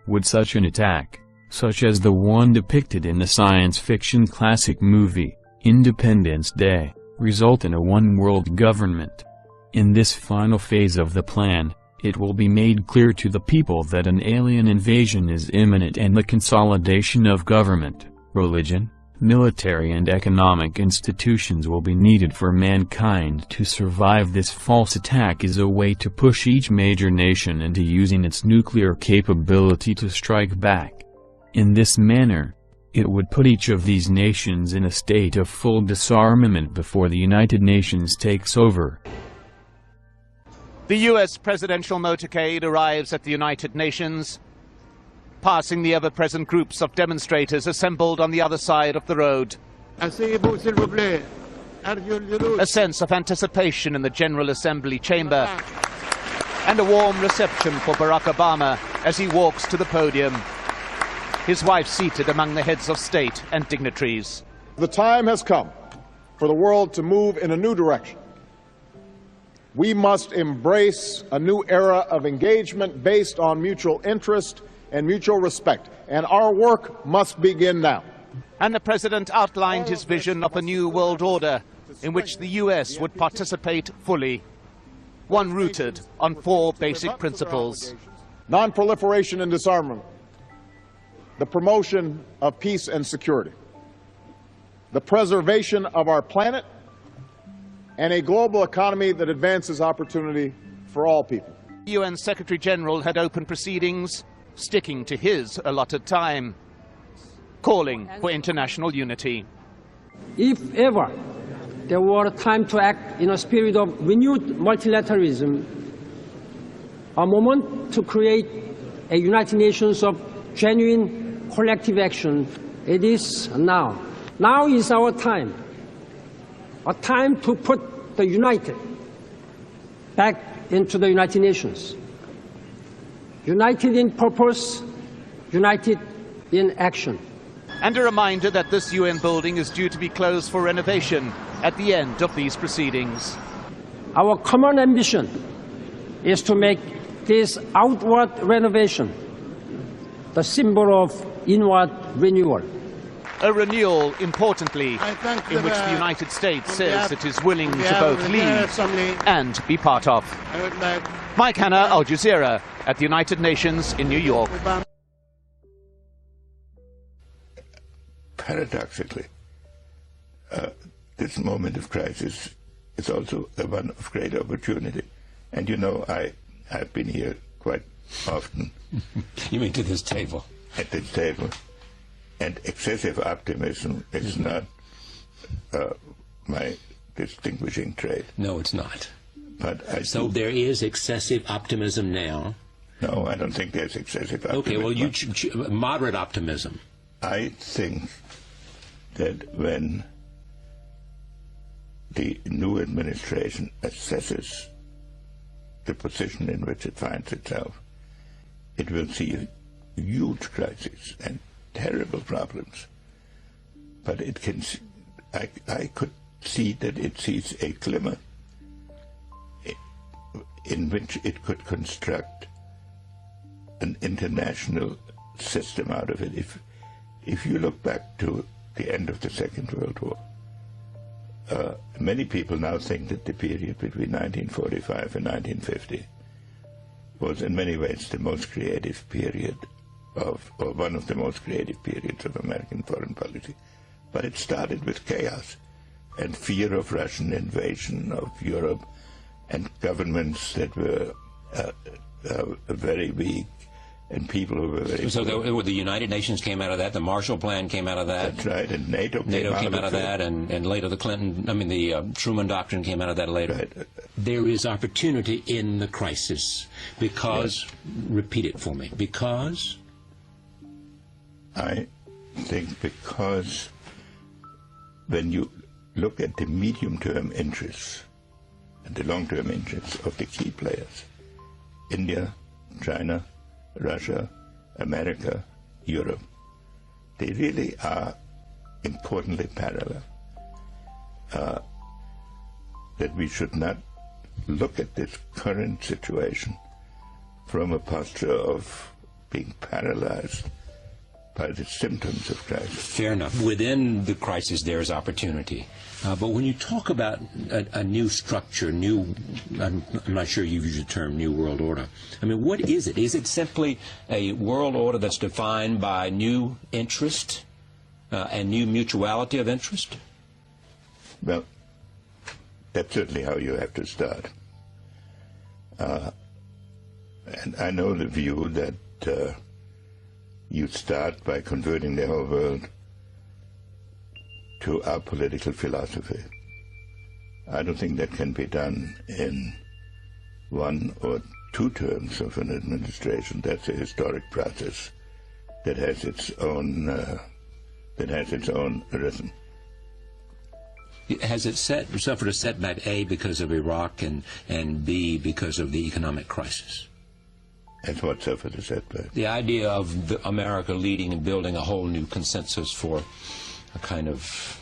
Would such an attack, such as the one depicted in the science fiction classic movie, Independence Day, result in a one-world government? In this final phase of the plan, it will be made clear to the people that an alien invasion is imminent and the consolidation of government, religion, military and economic institutions will be needed for mankind to survive. This false attack is a way to push each major nation into using its nuclear capability to strike back. In this manner, it would put each of these nations in a state of full disarmament before the United Nations takes over. The U.S. presidential motorcade arrives at the United Nations, passing the ever-present groups of demonstrators assembled on the other side of the road. A sense of anticipation in the General Assembly chamber, and a warm reception for Barack Obama as he walks to the podium, his wife seated among the heads of state and dignitaries. The time has come for the world to move in a new direction. We must embrace a new era of engagement based on mutual interest and mutual respect, and our work must begin now. And the president outlined his vision of a new world order in which the U.S. would participate fully, one rooted on 4 basic principles: non-proliferation and disarmament, the promotion of peace and security, the preservation of our planet, and a global economy that advances opportunity for all people. The UN Secretary General had opened proceedings, sticking to his allotted time, calling for international unity. If ever there were a time to act in a spirit of renewed multilateralism, a moment to create a United Nations of genuine collective action, it is now. Now is our time. A time to put the united back into the United Nations. United in purpose, united in action. And a reminder that this UN building is due to be closed for renovation at the end of these proceedings. our common ambition is to make this outward renovation the symbol of inward renewal. A renewal, importantly, in which the United States says it is willing to both lead and be part of. Mike Hanna, Al Jazeera, at the United Nations in New York. Paradoxically, this moment of crisis is also one of great opportunity. And you know, I've been here quite often. You mean to this table? At this table. And excessive optimism is not my distinguishing trait. No, it's not. But so there is excessive optimism now? No, I don't think there's excessive optimism. Okay, well, you moderate optimism. I think that when the new administration assesses the position in which it finds itself, it will see a huge crisis and terrible problems, but it can. I could see that it sees a glimmer in which it could construct an international system out of it. If you look back to the end of the Second World War, many people now think that the period between 1945 and 1950 was in many ways the most creative period or one of the most creative periods of American foreign policy. But it started with chaos and fear of Russian invasion of Europe and governments that were very weak and people who were very So the United Nations came out of that, the Marshall Plan came out of that. That's right, and NATO came out of that, and later the Truman Doctrine came out of that later. Right. There is opportunity in the crisis because, repeat it for me, because? I think because when you look at the medium-term interests and the long-term interests of the key players, India, China, Russia, America, Europe, they really are importantly parallel. That we should not look at this current situation from a posture of being paralyzed by the symptoms of crisis. Fair enough. Within the crisis, there is opportunity. But when you talk about a new structure, I'm not sure you've used the term new world order. I mean, what is it? Is it simply a world order that's defined by new interest and new mutuality of interest? Well, that's certainly how you have to start. And I know the view that you start by converting the whole world to our political philosophy. I don't think that can be done in 1 or 2 terms of an administration. That's a historic process that has its own rhythm. Has it suffered a setback, A, because of Iraq, and B, because of the economic crisis? And what suffered a setback? The idea of America leading and building a whole new consensus for a kind of...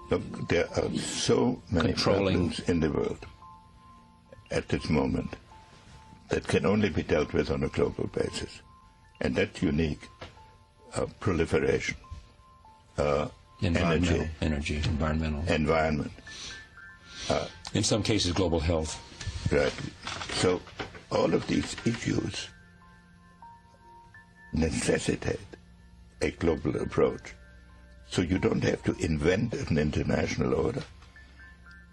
Look, there are so many problems in the world at this moment that can only be dealt with on a global basis. And that's unique. Proliferation. Environment. Environment. In some cases, global health. Right. So all of these issues necessitate a global approach. So you don't have to invent an international order.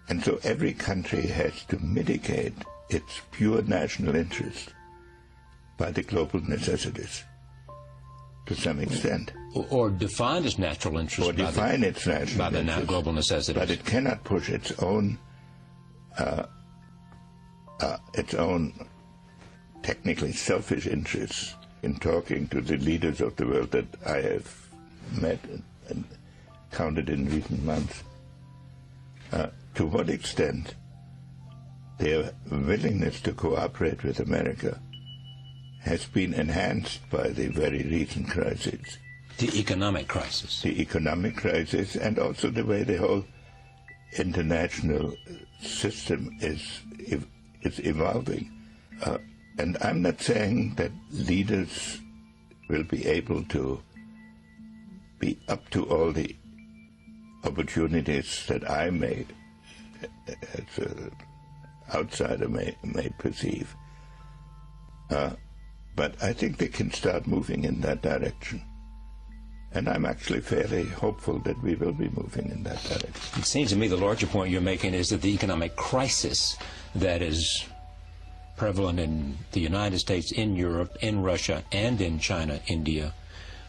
And so every country has to mitigate its pure national interest by the global necessities to some extent. Or define its natural interest. Or define its national by the global necessities. But it cannot push its own technically selfish interests in talking to the leaders of the world that I have met and counted in recent months. To what extent their willingness to cooperate with America has been enhanced by the very recent crisis. The economic crisis. The economic crisis, and also the way the whole international system is evolving. And I'm not saying that leaders will be able to be up to all the opportunities that I may, as an outsider, may perceive. But I think they can start moving in that direction. And I'm actually fairly hopeful that we will be moving in that direction. It seems to me the larger point you're making is that the economic crisis that is prevalent in the United States, in Europe, in Russia, and in China, India,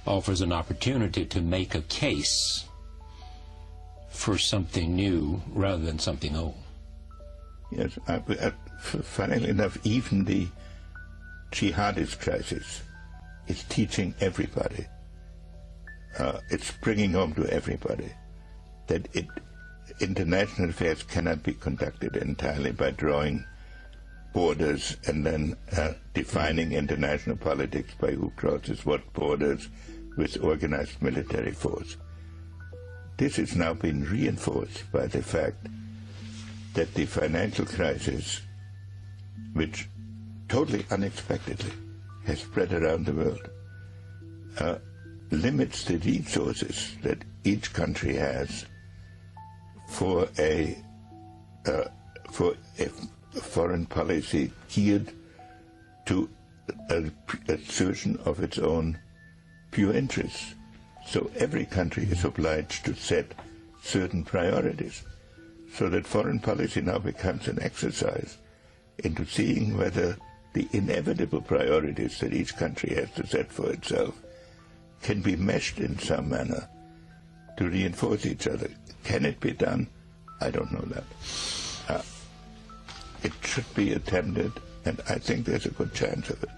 offers an opportunity to make a case for something new rather than something old. Yes, funnily enough, even the jihadist crisis is teaching everybody. It's bringing home to everybody that international affairs cannot be conducted entirely by drawing borders and then defining international politics by who crosses what borders with organized military force. This has now been reinforced by the fact that the financial crisis, which totally unexpectedly has spread around the world, limits the resources that each country has for a foreign policy geared to assertion of its own pure interests. So every country is obliged to set certain priorities, so that foreign policy now becomes an exercise into seeing whether the inevitable priorities that each country has to set for itself can be meshed in some manner to reinforce each other. Can it be done? I don't know that. It should be attempted, and I think there's a good chance of it.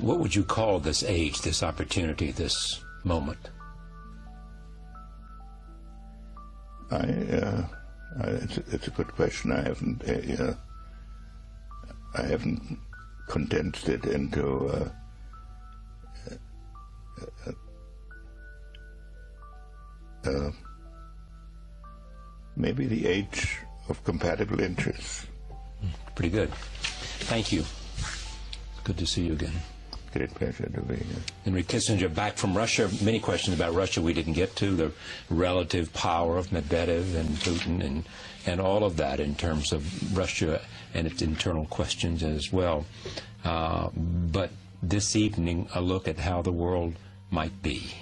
What would you call this age, this opportunity, this moment? It's a good question. I haven't condensed it into maybe the age of compatible interests. Pretty good. Thank you. Good to see you again. Great pleasure to be here. Henry Kissinger, back from Russia. Many questions about Russia we didn't get to, the relative power of Medvedev and Putin and all of that in terms of Russia and its internal questions as well. But this evening, a look at how the world might be.